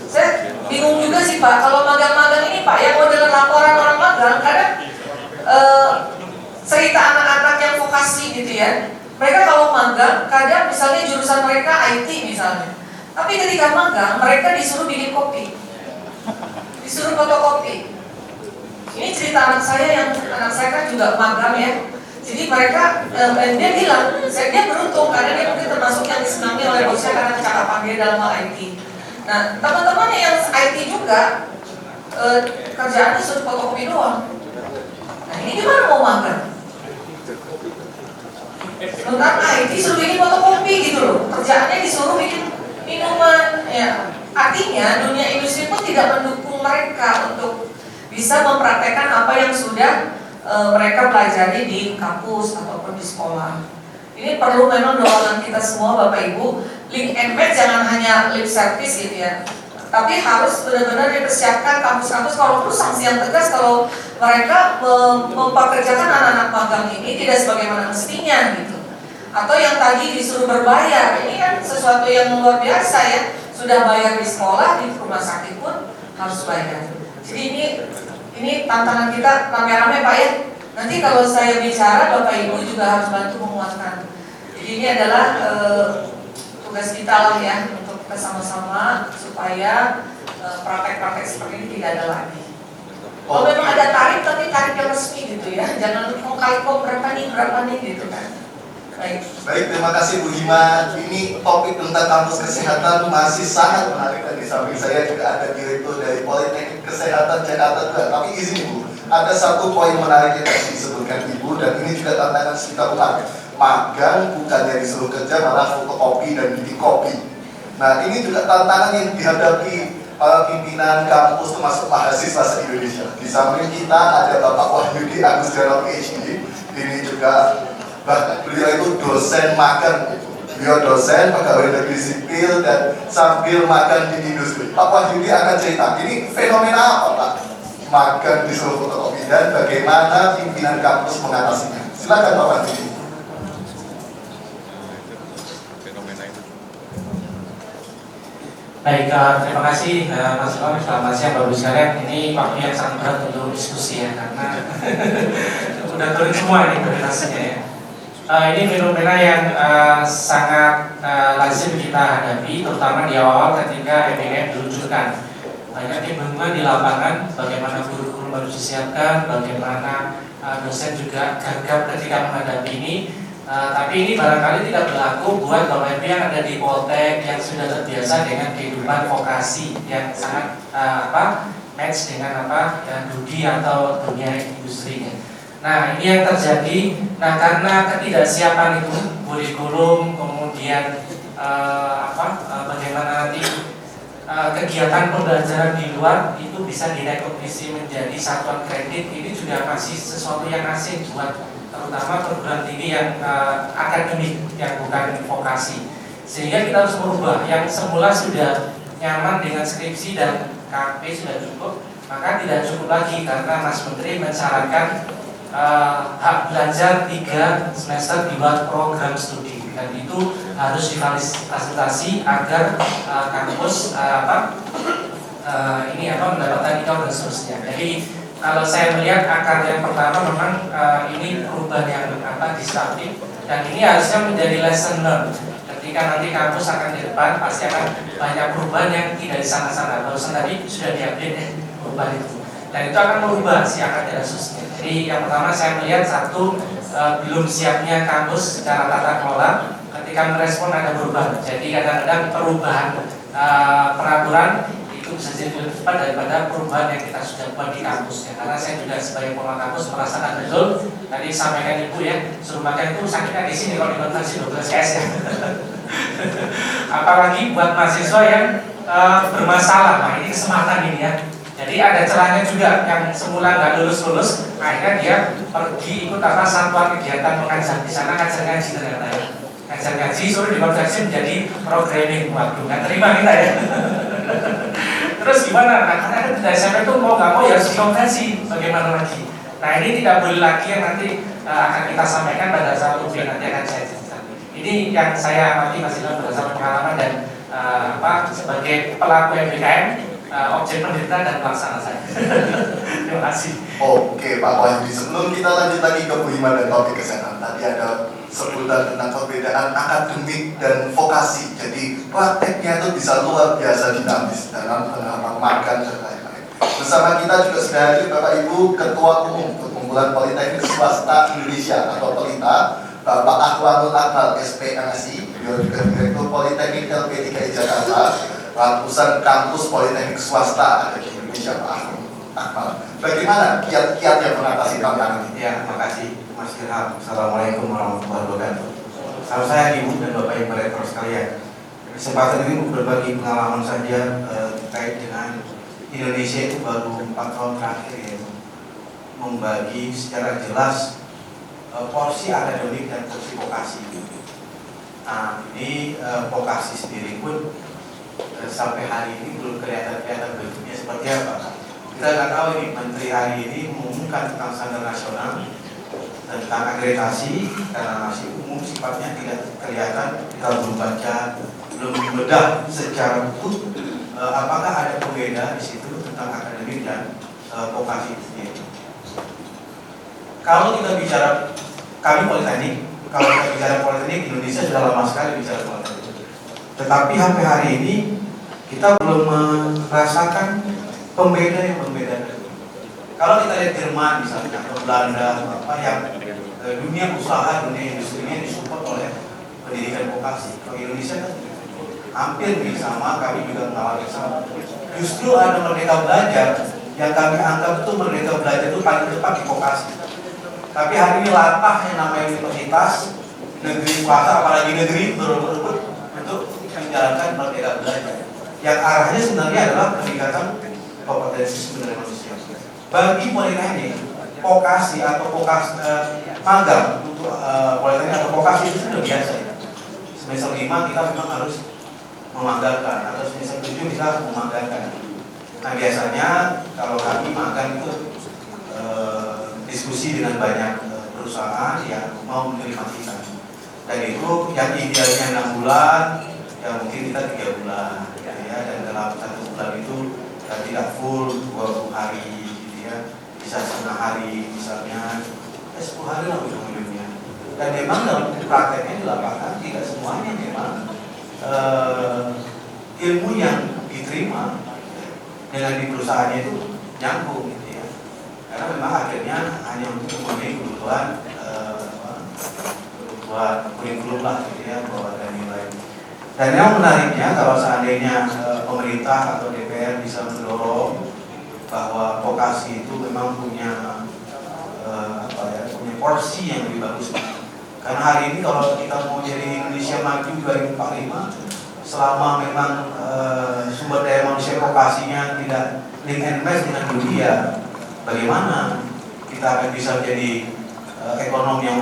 saya bingung juga sih Pak, kalau magang-magang ini Pak, yang model laporan orang magang, kadang cerita anak-anak yang vokasi gitu ya. Mereka kalau magang, kadang misalnya jurusan mereka IT misalnya. Tapi ketika magang, mereka disuruh bikin kopi, disuruh fotokopi. Ini cerita anak saya kan juga magang ya. Jadi mereka, dia bilang, dia beruntung karena dia mungkin termasuk yang disenangi oleh bosnya karena kecakapan dia dalam hal IT. Nah, teman-temannya yang IT juga, kerjaannya disuruh fotokopi doang. Nah, ini gimana mau magang? Sementara IT disuruh bikin fotokopi gitu loh, kerjaannya disuruh bikin minuman. Ya, artinya dunia industri pun tidak mendukung mereka untuk bisa mempraktekkan apa yang sudah mereka pelajari di kampus ataupun di sekolah. Ini perlu memang dorongan kita semua Bapak Ibu. Link and match jangan hanya lip service gitu ya, tapi harus benar-benar dipersiapkan kampus-kampus. Kalau perlu sanksi yang tegas kalau mereka mempekerjakan anak-anak magang ini tidak sebagaimana mestinya gitu. Atau yang tadi disuruh berbayar, ini kan sesuatu yang luar biasa ya. Sudah bayar di sekolah, di rumah sakit pun harus bayar. Jadi ini Ini tantangan kita rame-rame Pak ya. Nanti kalau saya bicara Bapak Ibu juga harus bantu menguatkan. Jadi ini adalah tugas kita lah ya untuk kita sama-sama supaya praktek-praktek seperti ini tidak ada lagi. Kalau memang ada tarif tapi tarif yang resmi gitu ya. Jangan mau kali kok berapa nih gitu kan. Baik, terima kasih Bu Hima. Ini topik tentang kampus kesehatan masih sangat menarik dan di samping saya juga ada direktur dari Politeknik Kesehatan Jakarta juga. Tapi izin Bu, ada satu poin menarik yang tadi disebutkan Ibu dan ini juga tantangan kita ulang. Magang bukannya disuruh kerja malah fotokopi dan bikin kopi. Nah ini juga tantangan yang dihadapi pimpinan kampus termasuk mahasiswa se-Indonesia. Di samping kita ada Bapak Wahyudi Agustinus PhD. Ini juga bahkan beliau itu dosen magang, beliau dosen pegawai negeri sipil dan sambil magang di industri. Pak Wahyudi akan cerita, ini fenomena apa Pak? Magang di seluruh fotokopi dan bagaimana pimpinan kampus mengatasinya. Silakan Pak Wahyudi. Baik, terima kasih Mas Ilham. Selamat siang Bapak Ibu sekalian. Ini waktu yang sangat berat untuk diskusi ya, karena udah turun semua ini prioritasnya ya. Ini fenomena yang sangat lazim kita hadapi, terutama di awal ketika EBM diluncurkan. Banyak kebingungan di lapangan, bagaimana kurikulum harus disiapkan, bagaimana dosen juga gagap ketika menghadapi ini. Tapi ini barangkali tidak berlaku buat Bapak Ibu yang ada di Poltek yang sudah terbiasa dengan kehidupan vokasi yang sangat match dengan dunia atau dunia industrinya. Nah ini yang terjadi. Nah karena ketidaksiapan itu kurikulum, kemudian bagaimana nanti kegiatan pembelajaran di luar itu bisa direkognisi menjadi satuan kredit, ini juga masih sesuatu yang asing buat terutama perguruan tinggi yang akademik yang bukan vokasi. Sehingga kita harus merubah yang semula sudah nyaman dengan skripsi dan KP sudah cukup, maka tidak cukup lagi karena Mas Menteri mensyaratkan hak belajar 3 semester di luar program studi dan itu harus difasilitasi agar kampus mendapatkan nikah dan seterusnya. Jadi kalau saya melihat akar yang pertama memang ini perubahan yang disruptif dan ini harusnya menjadi lesson learned. Ketika nanti kampus akan di depan pasti akan banyak perubahan yang tidak di sana-sana. Barusan tadi sudah diupdate perubahan itu dan itu akan merubah si akar kasusnya. Jadi yang pertama saya melihat satu belum siapnya kampus secara tata kelola ketika merespon ada perubahan. Jadi kadang-kadang perubahan peraturan itu bisa jadi lebih cepat daripada perubahan yang kita sudah buat di kampus ya. Karena saya juga sebagai pengelola kampus merasakan betul tadi sampaikan Ibu ya, suruh makan itu sakitnya di sini kalau di konversi 12 KS ya. Apalagi buat mahasiswa yang bermasalah, nah ini kesempatan ini ya. Jadi ada celahnya juga yang semula nggak lulus, akhirnya dia pergi ikut satuan kegiatan mengajar di sana, ngajar ngaji ternyata ya. Ngajar ngaji suruh dikonversi menjadi programming, waduh nggak terima kita ya. Terus gimana? Nah, karena kan dari SMP itu mau nggak mau ya harus dikonversi, bagaimana lagi? Nah ini tidak boleh lagi yang nanti akan kita sampaikan pada saat ujian nanti akan saya ceritakan. Ini yang saya amati masih berdasarkan pengalaman dan sebagai pelaku MBKM, objek penelitian dan pelaksana saya. Terima kasih. Oke Pak Wahyudi, sebelum kita lanjut lagi ke Bu Hima dan topik kesehatan, tadi ada sebutan tentang perbedaan akademik dan vokasi. Jadi prakteknya itu bisa luar biasa dinamis dalam penerapan magang dan lain-lain. Bersama kita juga sudah hadir Bapak Ibu Ketua Umum Perkumpulan Politeknik Swasta Indonesia atau PELITA, Bapak Akhwanul Akmal SPMSI, beliau juga Direktur Politeknik LP DKI Jakarta, ratusan kampus politeknik swasta ada di Indonesia Pak Akmal. Bagaimana kiat-kiat yang mengatasi tantangan ini? Ya, terima kasih Mas Ilham. Assalamualaikum warahmatullahi wabarakatuh. Salam saya Ibu dan Bapak Ibu rektor sekalian. Kesempatan ini berbagi pengalaman saja terkait dengan Indonesia itu baru 4 tahun terakhir ya, membagi secara jelas porsi akademik dan porsi vokasi. Nah, ini vokasi sendiri pun sampai hari ini belum kelihatan bentuknya seperti apa. Kita nggak tahu ini Menteri hari ini mengumumkan tentang standar nasional tentang akreditasi karena masih umum sifatnya tidak kelihatan, kita belum baca, belum membedah secara utuh apakah ada pembeda di situ tentang akademik dan vokasi. Kalau kita bicara kami politeknik, kalau kita bicara politeknik Indonesia sudah lama sekali bicara politeknik. Tetapi sampai hari ini kita belum merasakan pembeda yang berbeda. Kalau kita lihat Jerman misalnya, atau Belanda, apa yang dunia usaha, dunia industrinya disupport oleh pendidikan vokasi. Kalau Indonesia kan hampir sama, kami juga mengalami sama. Justru ada merdeka belajar yang kami anggap itu merdeka belajar itu paling tepat di vokasi. Tapi hari ini latah yang namanya universitas negeri swasta, apalagi negeri berebut untuk menjalankan merdeka belajar. Yang arahnya sebenarnya adalah peningkatan kompetensi sumber daya manusia. Bagi politeknik, vokasi atau magang untuk politeknik atau vokasi itu sudah biasa ya. Semester 5 kita memang harus memagangkan, atau semester 7 kita memagangkan. Nah biasanya kalau kami magang itu diskusi dengan banyak perusahaan yang mau menerima kita. Dan itu yang idealnya 6 bulan, ya mungkin kita 3 bulan ya, dan dalam 1 bulan itu tidak full 20 hari gitu ya, bisa setengah hari misalnya, 10 hari lah ujung-ujungnya. Dan memang dalam prakteknya di lapangan tidak semuanya memang ilmu yang diterima dengan di perusahaannya itu nyambung gitu ya, karena memang akhirnya hanya untuk memenuhi kebutuhan kurikulum lah gitu ya, bahwa ada nilai. Dan yang menariknya kalau seandainya pemerintah atau DPR bisa mendorong bahwa vokasi itu memang punya punya porsi yang lebih bagus. Karena hari ini kalau kita mau jadi Indonesia maju 2045, selama memang sumber daya manusia vokasinya tidak link and match dengan dunia, bagaimana kita akan bisa menjadi ekonomi yang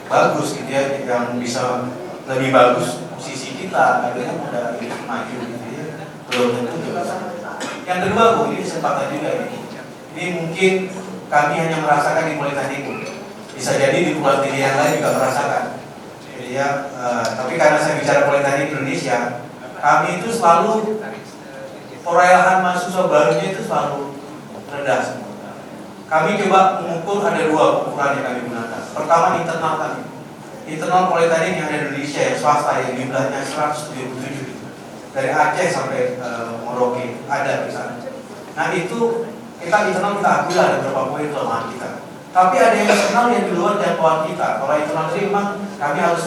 bagus gitu ya, yang bisa lebih bagus posisi kita, akhirnya mudah maju gitu ya, belum tentu juga. Yang kedua Bu, ini kesempatan juga ini. Ini mungkin kami hanya merasakan di politeknik, bisa jadi di perguruan tinggi yang lain juga merasakan. Jadi ya, tapi karena saya bicara politeknik Indonesia, kami itu selalu perolehan mahasiswa barunya itu selalu rendah semua. Kami coba mengukur, ada 2 ukuran yang kami gunakan. Pertama internal kami, internal politeknik yang ada di Indonesia yang swasta yang jumlahnya 177 dari Aceh sampai Merauke ada di sana. Nah itu kita internal kita akui ada beberapa poin kelemahan kita. Tapi ada yang eksternal yang di luar jangkauan kita. Kalau internal sendiri memang kami harus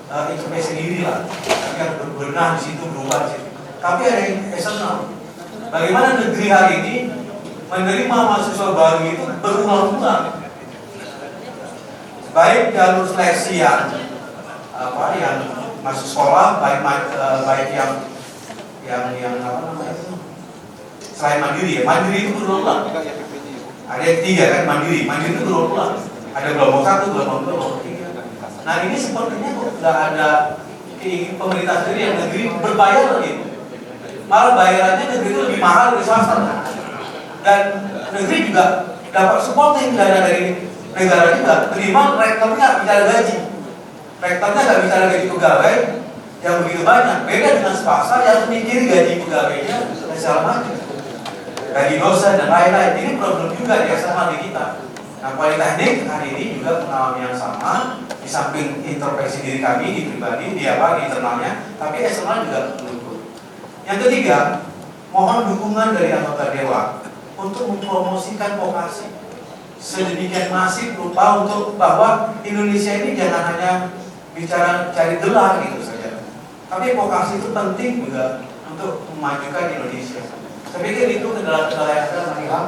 introspeksi diri lah. Kami harus berbenah di situ, berubah di situ. Tapi ada yang eksternal. Bagaimana negeri hari ini menerima mahasiswa baru itu berulang-ulang, baik jalur seleksi yang masuk sekolah, baik yang selain mandiri ya, mandiri itu berulang-ulang. Ada yang 3 kan mandiri itu berulang-ulang. Ada gelombang 1, gelombang 2, gelombang 3. Nah ini sepertinya kok nggak ada keinginan pemerintah sendiri yang negeri berbayar lagi. Malah bayarannya negeri itu lebih mahal dari swasta. Dan negeri juga dapat supporting dana dari negara juga. Minimal rektornya nggak bicara gaji. Rektornya nggak bicara gaji pegawai yang begitu banyak. Beda dengan swasta yang mikir gaji pegawainya dan segala macam, gaji dosen dan lain-lain. Ini problem juga di eksternal di kita. Nah, politeknik hari ini juga mengalami yang sama. Di samping introspeksi diri kami di pribadi, di internalnya, tapi eksternal juga mendukung. Yang ketiga, mohon dukungan dari anggota dewan untuk mempromosikan vokasi sedemikian masif rupa untuk bahwa Indonesia ini jangan hanya bicara cari gelar gitu saja, tapi vokasi itu penting juga untuk memajukan Indonesia. Saya pikir itu kendala-kendala yang ada Bang.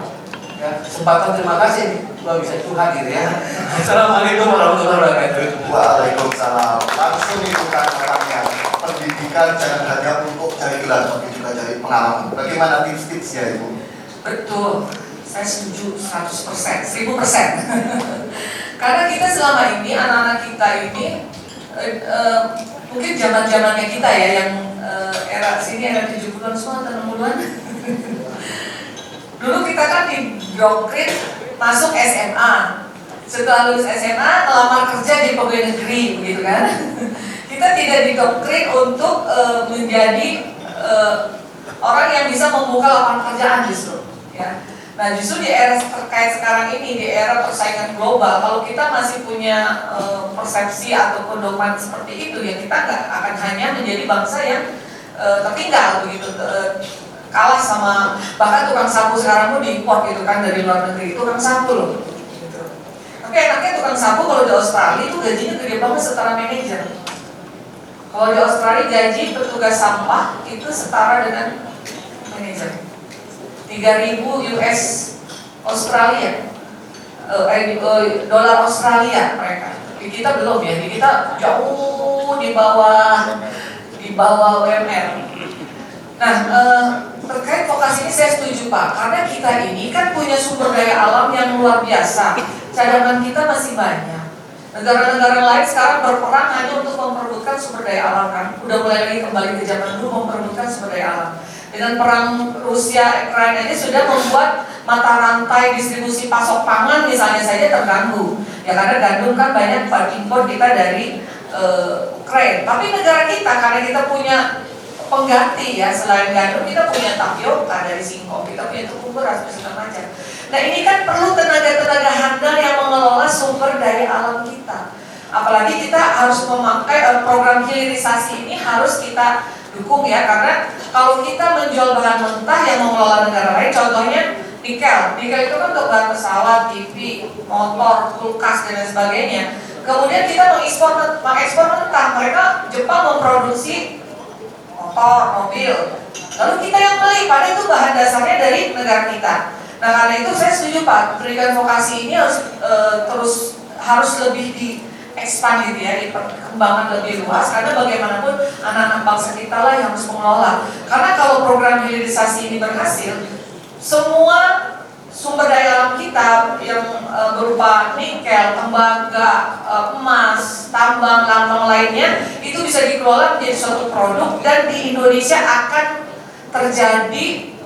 Ya, kesempatan terima kasih nih, gua bisa curhat gitu ya. Assalamualaikum warahmatullahi wabarakatuh. Waalaikumsalam. Langsung itu kan orangnya. Pendidikan jangan hanya untuk cari gelar, tapi juga cari pengalaman. Bagaimana tips-tipsnya Ibu? Betul, saya setuju 100%, 1000%. Karena kita selama ini, anak-anak kita ini mungkin zaman-zamannya kita ya, yang era sini era 70-an semua atau 60-an. Dulu kita kan didoktrin masuk SMA, setelah lulus SMA ngelamar kerja di pegawai negeri, gitu kan? Kita tidak didoktrin untuk menjadi orang yang bisa membuka lapangan pekerjaan justru. Ya. Nah justru di era terkait sekarang ini, di era persaingan global, kalau kita masih punya persepsi ataupun dogma seperti itu, ya kita nggak akan hanya menjadi bangsa yang tertinggal begitu, kalah sama, bahkan tukang sapu sekarang pun diimpor gitu kan dari luar negeri, tukang sapu loh. Gitu. Tapi enaknya tukang sapu kalau di Australia itu gajinya gede banget setara manajer. Kalau di Australia gaji petugas sampah itu setara dengan manajer. 3.000 US Australia, dolar Australia mereka. Di kita belum ya, di kita jauh di bawah UMR. Nah, terkait vokasi ini saya setuju Pak, karena kita ini kan punya sumber daya alam yang luar biasa. Cadangan kita masih banyak. Negara-negara lain sekarang berperang hanya untuk memperebutkan sumber daya alam kan. Udah mulai lagi kembali ke zaman dulu memperebutkan sumber daya alam. Dengan perang Rusia Ukraina ini sudah membuat mata rantai distribusi pasok pangan misalnya saja terganggu. Ya karena gandum kan banyak impor kita dari Ukraina. Tapi negara kita karena kita punya pengganti ya, selain gandum kita punya tapioka dari singkong, kita punya tepung beras dan segala macam. Nah ini kan perlu tenaga-tenaga handal yang mengelola sumber daya alam kita. Apalagi kita harus memakai program hilirisasi ini harus kita dukung ya, karena kalau kita menjual bahan mentah yang mengelola negara lain, contohnya nikel itu kan untuk bahan pesawat, TV, motor, kulkas dan lain sebagainya. Kemudian kita mengekspor mentah, mereka Jepang memproduksi motor, mobil, lalu kita yang beli, padahal itu bahan dasarnya dari negara kita. Nah karena itu saya setuju Pak, pendidikan vokasi ini harus lebih expand gitu ya, perkembangan lebih luas, karena bagaimanapun anak-anak bangsa kita lah yang harus mengelola. Karena kalau program hilirisasi ini berhasil, semua sumber daya alam kita yang berupa nikel, tembaga, emas, tambang lainnya itu bisa dikelola menjadi suatu produk, dan di Indonesia akan terjadi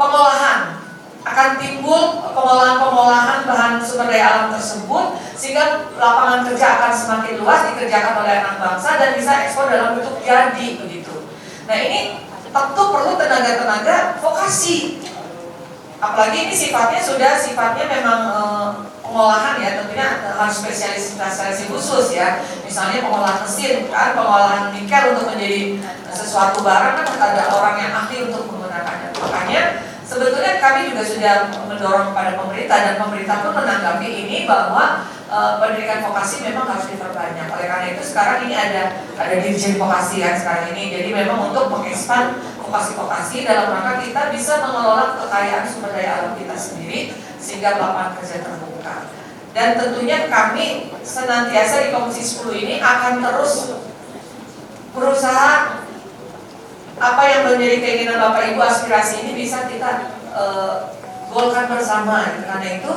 pengolahan, akan timbul pengolahan bahan sumber daya alam tersebut, sehingga lapangan kerja akan semakin luas dikerjakan oleh anak bangsa dan bisa ekspor dalam bentuk jadi begitu. Nah ini tentu perlu tenaga-tenaga vokasi, apalagi ini sifatnya memang pengolahan ya, tentunya harus spesialisasi khusus ya. Misalnya pengolahan mesin kan, pengolahan nikel untuk menjadi sesuatu barang kan ada orang yang ahli untuk menggunakannya. Makanya sebetulnya kami juga sudah mendorong kepada pemerintah, dan pemerintah pun menanggapi ini bahwa pendidikan vokasi memang harus diperbanyak. Oleh karena itu sekarang ini ada dirjen vokasi kan sekarang ini. Jadi memang untuk mengekspan vokasi-vokasi dalam rangka kita bisa mengelola kekayaan sumber daya alam kita sendiri sehingga lapangan kerja terbuka. Dan tentunya kami senantiasa di Komisi 10 ini akan terus berusaha apa yang menjadi keinginan Bapak Ibu, aspirasi ini bisa kita golkan bersama. Karena itu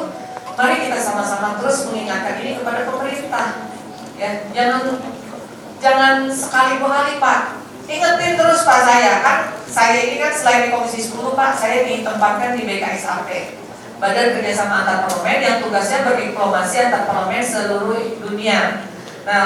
mari kita sama-sama terus mengingatkan ini kepada pemerintah. Ya, jangan sekali Pak. Ingetin terus Pak, saya ini kan selain di Komisi 10 Pak, saya ditempatkan di BKSAP, Badan Kerjasama Antar Parlemen, yang tugasnya berdiplomasi antar parlemen seluruh dunia. Nah,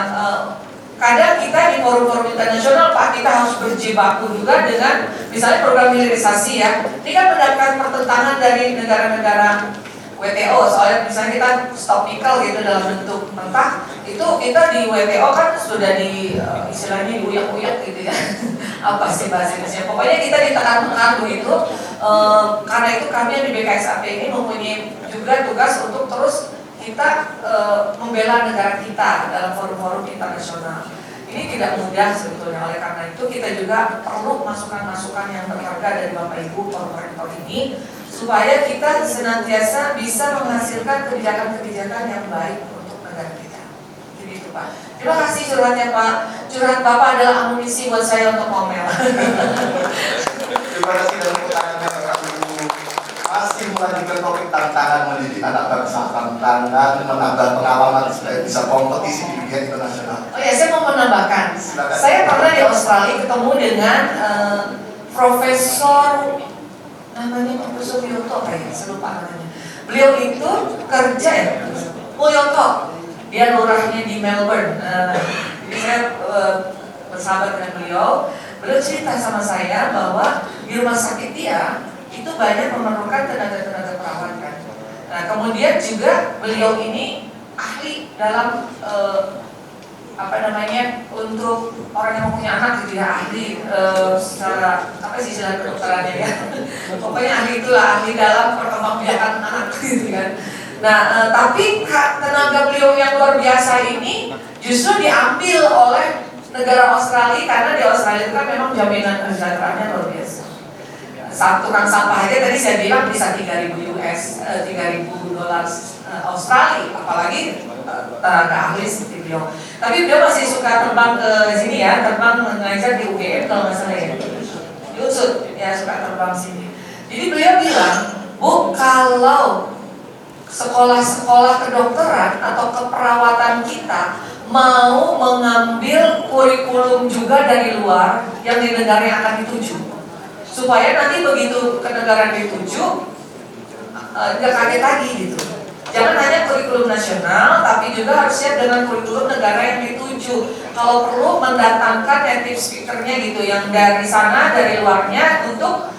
kadang kita di forum-forum internasional Pak, kita harus berjibaku juga dengan misalnya program hilirisasi ya. Ini kan mendapatkan pertentangan dari negara-negara WTO, soalnya misalnya kita stop nikel gitu dalam bentuk mentah, itu kita di WTO kan sudah di istilahnya diuyak-uyak gitu ya. Apa sih bahasa Indonesia? Pokoknya kita ditekan-tekan begitu. Karena itu kami di BKSAP ini mempunyai juga tugas untuk terus kita membela negara kita dalam forum-forum internasional. Ini tidak mudah sebetulnya, oleh karena itu kita juga perlu masukan-masukan yang berharga dari Bapak Ibu koordinator ini, supaya kita senantiasa bisa menghasilkan kebijakan-kebijakan yang baik untuk negara kita. Jadi itu Pak. Terima kasih curhatnya Pak. Curhat Bapak adalah amunisi buat saya untuk ngomel. Terima kasih dan pertanyaannya Bapak Ibu. Masih melanjutkan topik tantangan mendidik anak bangsa, tantangan menambah pengalaman supaya bisa kompetisi di dunia internasional. Oh ya, saya mau menambahkan. Silakan. Saya pernah di Australia ketemu dengan Profesor namanya Profesor Yoto apa ya, saya lupa namanya. Beliau itu kerja ya, Yoto. Dia lurahnya di Melbourne. Jadi saya bersahabat dengan beliau. Beliau cerita sama saya bahwa di rumah sakit dia itu banyak memerlukan tenaga-tenaga perawat kan. Nah kemudian juga beliau ini ahli dalam untuk orang yang mempunyai anak gitu ya, ahli secara apa sih istilah kedokterannya ya, pokoknya ahli itulah, ahli dalam perkembangbiakan anak gitu kan. Nah tapi tenaga beliau yang luar biasa ini justru diambil oleh negara Australia, karena di Australia itu kan memang jaminan kesejahteraannya luar biasa. Satu tukang sampah aja tadi saya bilang bisa 3.000 dolar Australia, apalagi tenaga ahli seperti beliau. Tapi beliau masih suka terbang ke sini ya, terbang mengajar di UGM kalau nggak salah ya, di UNSUD ya, suka terbang sini. Jadi beliau bilang, Bu, kalau sekolah-sekolah kedokteran atau keperawatan kita mau mengambil kurikulum juga dari luar yang di negara yang akan dituju, supaya nanti begitu ke negara yang dituju nggak kaget lagi gitu. Jangan hanya kurikulum nasional, tapi juga harus siap dengan kurikulum negara yang dituju. Kalau perlu mendatangkan native speaker-nya gitu, yang dari sana, dari luarnya, untuk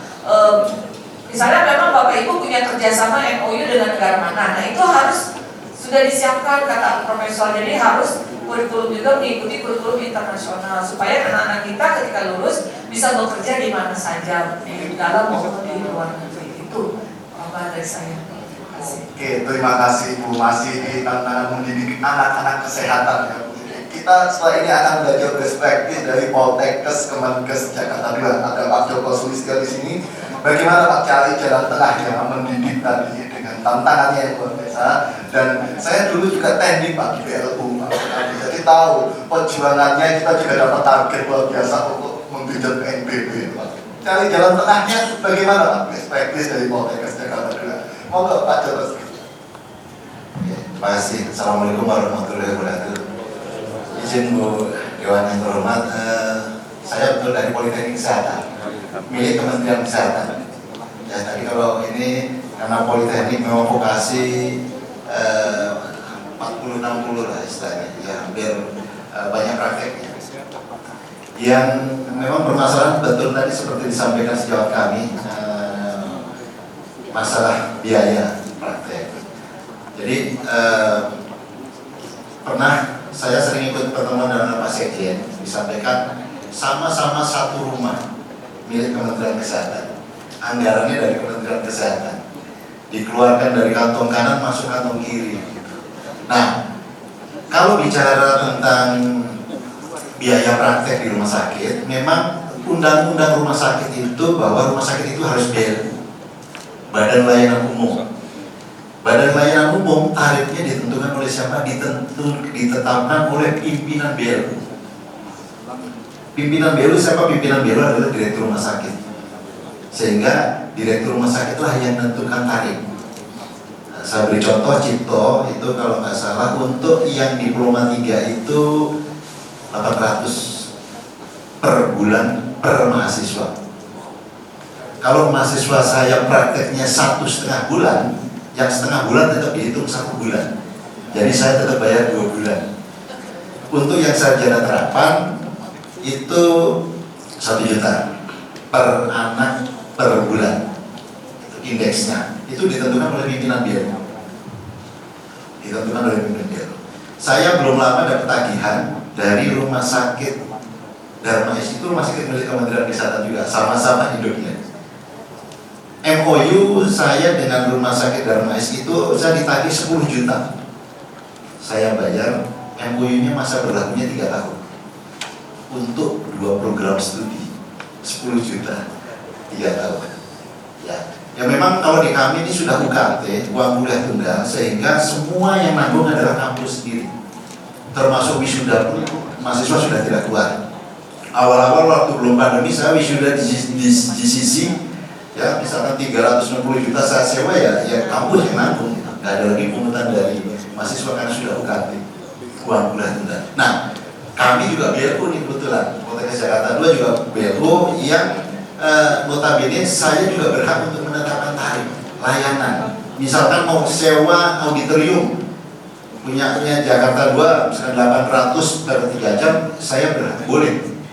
misalnya memang Bapak Ibu punya kerjasama MOU dengan negara mana. Nah itu harus sudah disiapkan kata Profesor. Jadi harus kurikulum juga mengikuti kurikulum internasional, supaya anak-anak kita ketika lulus bisa bekerja di mana saja, di dalam maupun di luar negeri. Itu apa dari saya. Oke, terima kasih Bu. Masih di tantangan mendidik anak-anak kesehatan ya. Kita setelah ini akan belajar best practice dari Poltekkes Kemenkes Jakarta 2. Ada Pak Joko Sulistyo di sini. Bagaimana Pak cari jalan tengah yang mendidik tadi dengan tantangannya yang luar biasa. Dan saya dulu juga teknik Pak di BLU, Pak. Jadi tahu perjuangannya, kita juga dapat target luar biasa untuk membidang PNBP, Pak. Cari jalan tengahnya bagaimana Pak? Best practice dari Poltekkes Jakarta 2. Monggo Pak Joko. Terima kasih. Assalamualaikum warahmatullahi wabarakatuh. Izin Bu Dewan yang terhormat, saya betul dari Politeknik Kesehatan, milik Kementerian Kesehatan. Ya tadi kalau ini karena Politeknik memang vokasi 40-60 lah istilahnya, ya hampir banyak prakteknya. Yang memang bermasalah betul tadi seperti disampaikan sejawat kami, masalah biaya praktek. Jadi pernah saya sering ikut pertemuan dengan Pak Sekjen, disampaikan sama-sama satu rumah milik Kementerian Kesehatan, anggarannya dari Kementerian Kesehatan, dikeluarkan dari kantong kanan masuk kantong kiri. Nah, kalau bicara tentang biaya praktek di rumah sakit, memang undang-undang rumah sakit itu bahwa rumah sakit itu harus BLU, Badan Layanan Umum. Badan Layanan Umum tarifnya ditentukan oleh siapa? Ditetapkan oleh pimpinan BLU. Pimpinan BLU siapa? Pimpinan BLU adalah direktur rumah sakit. Sehingga direktur rumah sakit lah yang menentukan tarif. Nah, saya beri contoh Cipto itu kalau nggak salah untuk yang diploma 3 itu 800 per bulan per mahasiswa. Kalau mahasiswa saya prakteknya 1,5 bulan, yang setengah bulan tetap dihitung 1 bulan. Jadi saya tetap bayar 2 bulan. Untuk yang sarjana terapan itu 1 juta per anak per bulan. Indeksnya itu ditentukan oleh pimpinan BLU. Ditentukan oleh pimpinan BLU. Saya belum lama dapat tagihan dari rumah sakit Darmais, itu rumah sakit milik Kementerian Kesehatan juga, sama-sama induknya. MOU saya dengan rumah sakit Darmais itu saya ditagih 10 juta. Saya bayar, MOU-nya masa berlakunya 3 tahun untuk 2 program studi, 10 juta 3 tahun. Ya memang kalau di kami ini sudah UKT, uang kuliah tunggal, sehingga semua yang nanggung adalah kampus sendiri, termasuk wisuda pun mahasiswa sudah tidak keluar. Awal-awal waktu belum pandemi saya wisuda di GCC, ya misalkan 360 juta saya sewa, ya kampus yang nanggung, nggak ada lagi pungutan dari mahasiswa karena sudah UKT, uang kuliah tunggal. Nah, kami juga BLU nih kebetulan, Poltekkes Jakarta 2 juga BLU yang notabene saya juga berhak untuk menetapkan tarif layanan. Misalkan mau sewa auditorium punyanya Jakarta 2 misalkan 800 per 3 jam, saya berhak,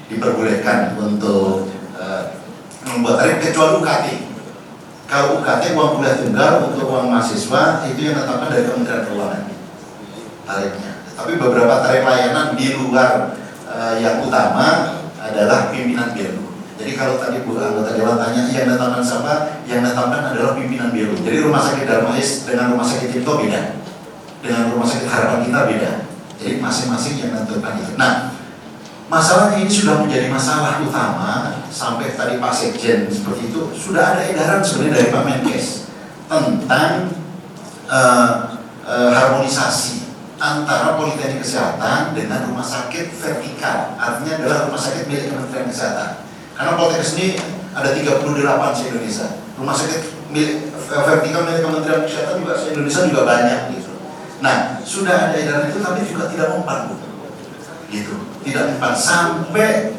diperbolehkan untuk membuat tarif kecuali UKT. Kalau UKT uang kuliah tunggal untuk uang mahasiswa itu yang ditetapkan dari Kementerian Keuangan tarifnya. Tapi beberapa tarif layanan di luar yang utama adalah pimpinan BELU. Jadi kalau tadi Bu anggota Dewan tanya yang ditetapkan siapa, yang ditetapkan adalah pimpinan BELU. Jadi rumah sakit Darmais dengan rumah sakit Cipto beda, dengan rumah sakit Harapan Kita beda. Jadi masing-masing yang menentukan itu. Nah, masalahnya ini sudah menjadi masalah utama sampai tadi Pak Sekjen seperti itu. Sudah ada edaran sebenarnya dari Pak Menkes tentang harmonisasi antara Politeknik Kesehatan dengan rumah sakit vertikal, artinya adalah rumah sakit milik Kementerian Kesehatan. Karena Politeknik ini ada 38 se-Indonesia. Rumah sakit milik vertikal milik Kementerian Kesehatan juga se-Indonesia juga banyak gitu. Nah, sudah ada edaran itu tapi juga tidak mempan, Bu. Gitu. Tidak mempan sampai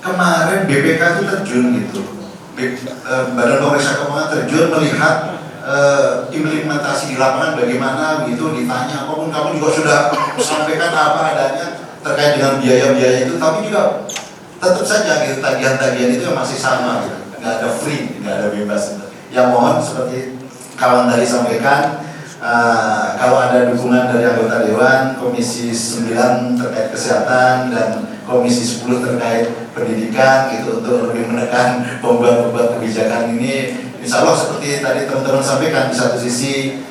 kemarin BPK itu terjun gitu. Badan Pemeriksa Keuangan terjun melihat implementasi di lapangan bagaimana gitu, ditanya apapun kamu juga sudah sampaikan apa adanya terkait dengan biaya-biaya itu, tapi juga tetap saja gitu tagihan-tagihan itu masih sama gitu, nggak ada free, nggak ada bebas gitu. Yang mohon seperti kawan tadi sampaikan, kalau ada dukungan dari anggota Dewan, Komisi 9 terkait kesehatan dan Komisi 10 terkait pendidikan gitu untuk lebih menekan pembuat-pembuat kebijakan ini. Insya Allah seperti tadi teman-teman sampaikan, di satu sisi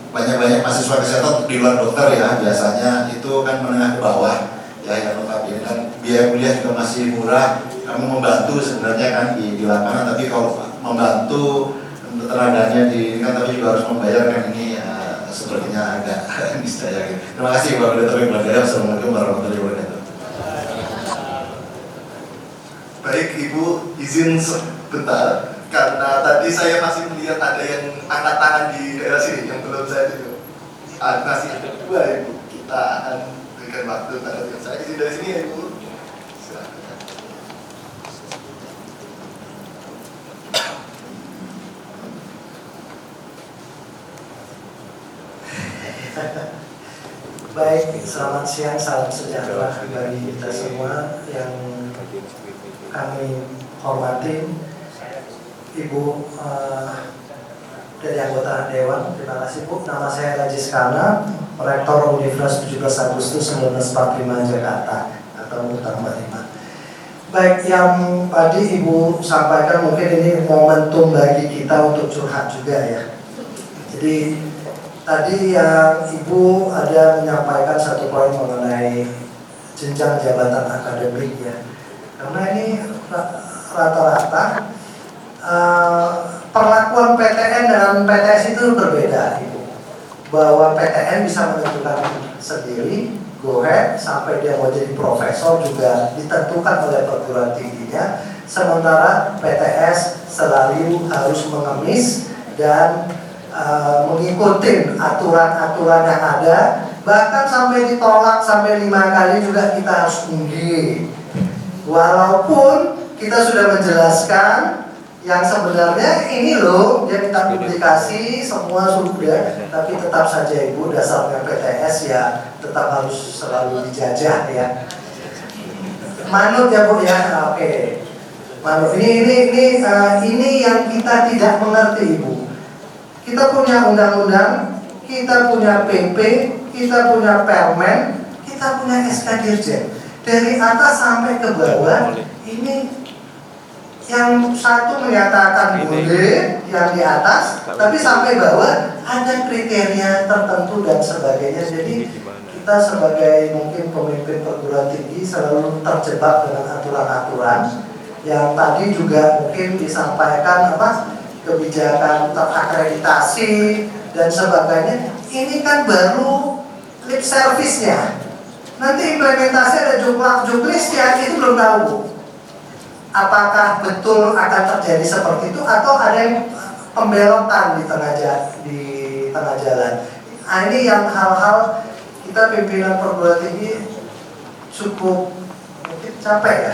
banyak-banyak mahasiswa kesehatan di luar dokter ya biasanya itu kan menengah ke bawah ya yang notabene, dan biaya kuliah juga masih murah. Kamu membantu sebenarnya kan di lapangan, tapi kalau membantu tenaganya di kan tapi juga harus membayar kan, ini sepertinya agak niscaya gitu. Terima kasih Pak Pendeta Bimba. Assalamualaikum warahmatullahi wabarakatuh. Baik Ibu, izin sebentar. Karena tadi saya masih melihat ada yang angkat tangan di daerah sini yang belum saya tuju. Masih ada dua Ibu. Kita akan berikan waktu pada saya. Izin dari sini ya Ibu. Silakan. Baik, selamat siang, salam sejahtera bagi kita semua yang kami hormati. Ibu dari anggota Dewan, terima kasih Bu. Nama saya Rajis Kana, Rektor Universitas 17 Agustus 1945 Jakarta atau Utang 45. Baik, yang tadi Ibu sampaikan mungkin ini momentum bagi kita untuk curhat juga ya. Jadi tadi yang Ibu ada menyampaikan satu poin mengenai jenjang jabatan akademik ya. Karena ini rata-rata perlakuan PTN dengan PTS itu berbeda Ibu. Bahwa PTN bisa menentukan sendiri, go ahead, sampai dia mau jadi profesor juga ditentukan oleh perguruan tingginya. Sementara PTS selalu harus mengemis dan mengikuti aturan-aturan yang ada. Bahkan sampai ditolak sampai 5 kali juga kita harus undi. Walaupun kita sudah menjelaskan yang sebenarnya ini loh, dia minta publikasi semua sudah, tapi tetap saja Ibu dasarnya PTS ya tetap harus selalu dijajah ya. Manut ya Bu ya, oke. Manut ini yang kita tidak mengerti Ibu. Kita punya undang-undang, kita punya PP, kita punya permen, kita punya SK Dirjen. Dari atas sampai ke bawah ini. Yang satu menyatakan boleh, yang di atas, tapi sampai bawah ada kriteria tertentu dan sebagainya. Jadi kita sebagai mungkin pemimpin perguruan tinggi selalu terjebak dengan aturan-aturan yang tadi juga mungkin disampaikan kebijakan terakreditasi dan sebagainya. Ini kan baru lip service-nya. Nanti implementasi ada juklis-juklisnya, itu belum tahu. Apakah betul akan terjadi seperti itu atau ada yang pembelokan di tengah jalan. Nah, ini yang hal-hal kita pimpinan perguruan tinggi cukup mungkin capek ya.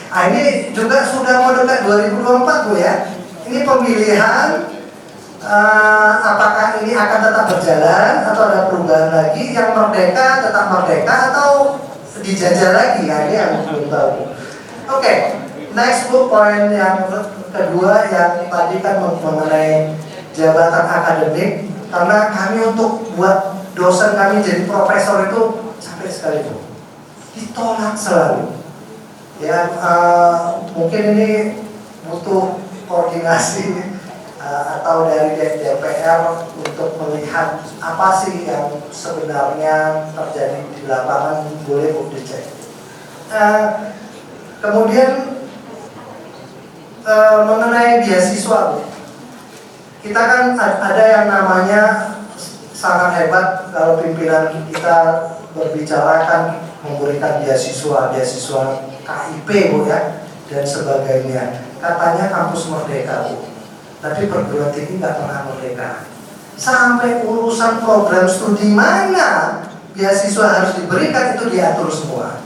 Nah, ini juga sudah mau dekat 2024 Bu ya. Ini pemilihan apakah ini akan tetap berjalan atau ada perubahan lagi, yang merdeka tetap merdeka atau dijajah lagi. Nah, ini yang belum tahu. Oke, Next Bu, poin yang kedua yang tadi kan mengenai jabatan akademik, karena kami untuk buat dosen kami jadi profesor itu capek sekali Bu, ditolak selalu. Ya mungkin ini butuh koordinasi atau dari DPR untuk melihat apa sih yang sebenarnya terjadi di lapangan, boleh Bu dicek. Kemudian mengenai beasiswa, kita kan ada yang namanya sangat hebat kalau pimpinan kita berbicara kan memberikan beasiswa KIP Bu ya dan sebagainya. Katanya kampus merdeka Bu. Tapi perguruan tinggi nggak pernah merdeka. Sampai urusan program studi mana beasiswa harus diberikan itu diatur semua.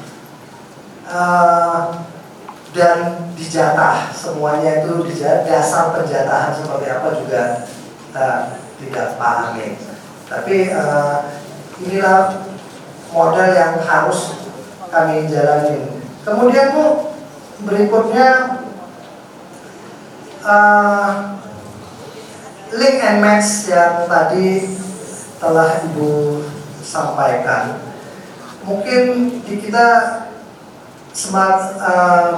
Dan dijatah, semuanya itu dijatah, dasar penjatahan seperti apa juga kita tidak pahami. Tapi inilah model yang harus kami jalani. Kemudian Bu, berikutnya link and match yang tadi telah Ibu sampaikan. Mungkin di kita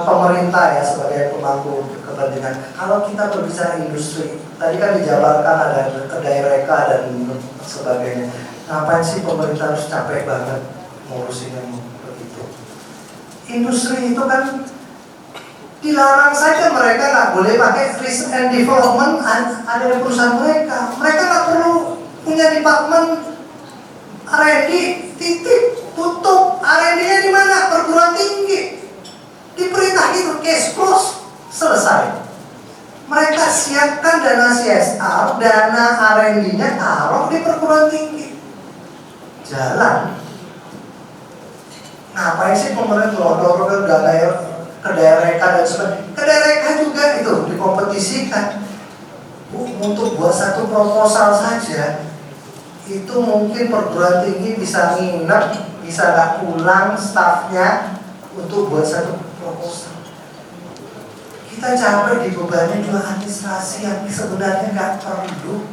pemerintah ya sebagai pemangku kepentingan. Kalau kita berbicara industri, tadi kan dijabarkan ada kedai reka dan sebagainya. Ngapain sih pemerintah harus capek banget ngurusin yang begitu? Industri itu kan dilarang saja, mereka nggak boleh pakai research and development, ada di perusahaan mereka. Mereka nggak perlu punya departemen R&D, titik, tutup. R&D-nya di mana? Perguruan tinggi. Diperintah itu case close, selesai. Mereka siapkan dana CSR, dana R&D-nya taruh di perguruan tinggi. Jalan. Ngapain sih pemerintah dorong ke daerah dan sebagainya? Ke daerah juga itu dikompetisikan. Untuk buat satu proposal saja itu mungkin perguruan tinggi bisa nginep, bisa nggak pulang stafnya untuk buat satu proposal. Kita capek dibebani dua administrasi yang sebenarnya nggak perlu.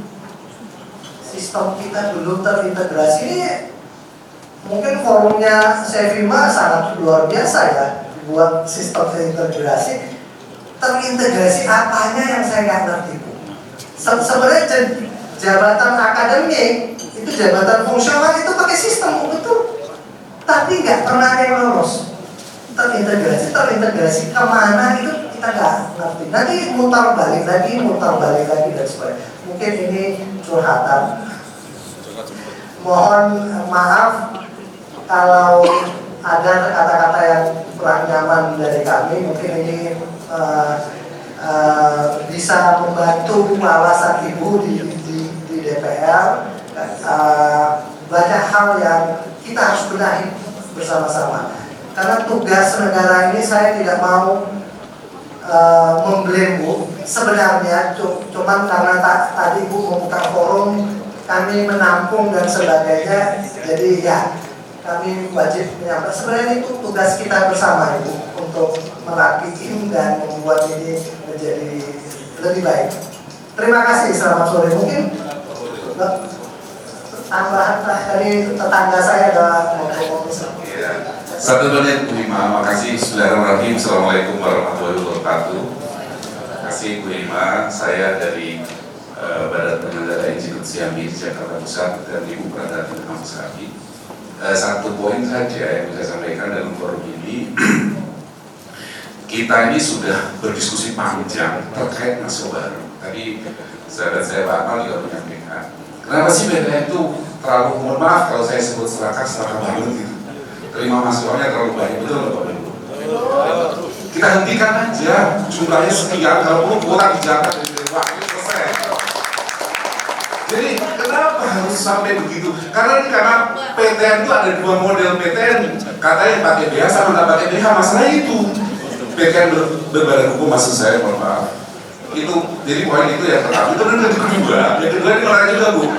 Sistem kita belum terintegrasi. Ini mungkin forumnya Sevima sangat luar biasa ya, buat sistem terintegrasi. Terintegrasi apanya yang saya nggak ngerti Bu. Sebenarnya jabatan akademik itu jabatan fungsional itu pakai sistem betul, tapi nggak pernah ada yang lolos. Terintegrasi kemana itu kita nggak ngerti. Nanti mutar balik lagi dan sebagainya. Mungkin ini curhatan. Mohon maaf kalau ada kata-kata yang kurang nyaman dari kami. Mungkin ini bisa membantu wawasan Ibu di DPR. Banyak hal yang kita harus benahi bersama-sama. Karena tugas negara ini saya tidak mau memblame Bu. Sebenarnya cuman karena tadi Bu membuka forum, kami menampung dan sebagainya. Jadi ya kami wajib menyampaikan. Sebenarnya itu tugas kita bersama Ibu untuk merapikan dan membuat ini menjadi lebih baik. Terima kasih. Selamat sore. Mungkin tambahan dari tetangga saya ada ngomong-ngomong. Satu menit Bu Ima, makasih. Bismillahirrahmanirrahim. Assalamualaikum warahmatullahi wabarakatuh. Terima kasih Bu Ima, saya dari Badan Penyelenggara Institut Siambi Jakarta Pusat dan Ibu Pradati Kampus Abi. Satu poin saja yang bisa saya sampaikan dalam forum ini. Kita ini sudah berdiskusi panjang terkait mahasiswa baru. Tadi sahabat saya Pak Akmal juga menyampaikan, kenapa sih BTN itu terlalu, mohon maaf kalau saya sebut serakah banget gitu. Terima mahasiswanya terlalu banyak, betul nggak Pak Ibu? Kita hentikan aja, jumlahnya sekian, kalau perlu kuota dijaga dari waktu selesai. Jadi kenapa harus sampai begitu? Karena PTN itu ada dua model PTN, katanya yang pakai BH sama nggak pakai BH, masalah itu. PTN berbadan hukum maksud saya, mohon maaf. Itu jadi poin itu yang pertama. Itu yang kedua ini menarik juga Bu.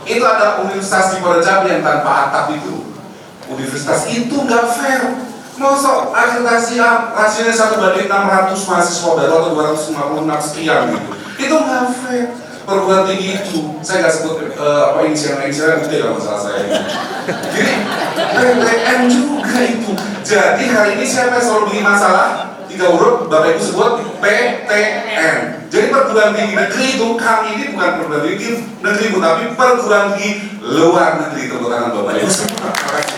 Itu ada universitas di Pondok Cabe yang tanpa atap itu. Universitas itu nggak fair. Masa akreditasi hasilnya 1:600 mahasiswa baru atau 256 sekian gitu. Itu nggak fair. Perguruan tinggi itu, saya nggak sebut inisialnya gede lah masalah saya. Jadi PTN juga itu. Jadi hari ini siapa yang selalu bikin masalah? 3 huruf, Bapak Ibu sebut PTN. Jadi perguruan tinggi negeri itu, kami ini bukan perguruan tinggi negeri, tapi perguruan tinggi luar negeri. Tepuk tangan Bapak Ibu. Terima kasih.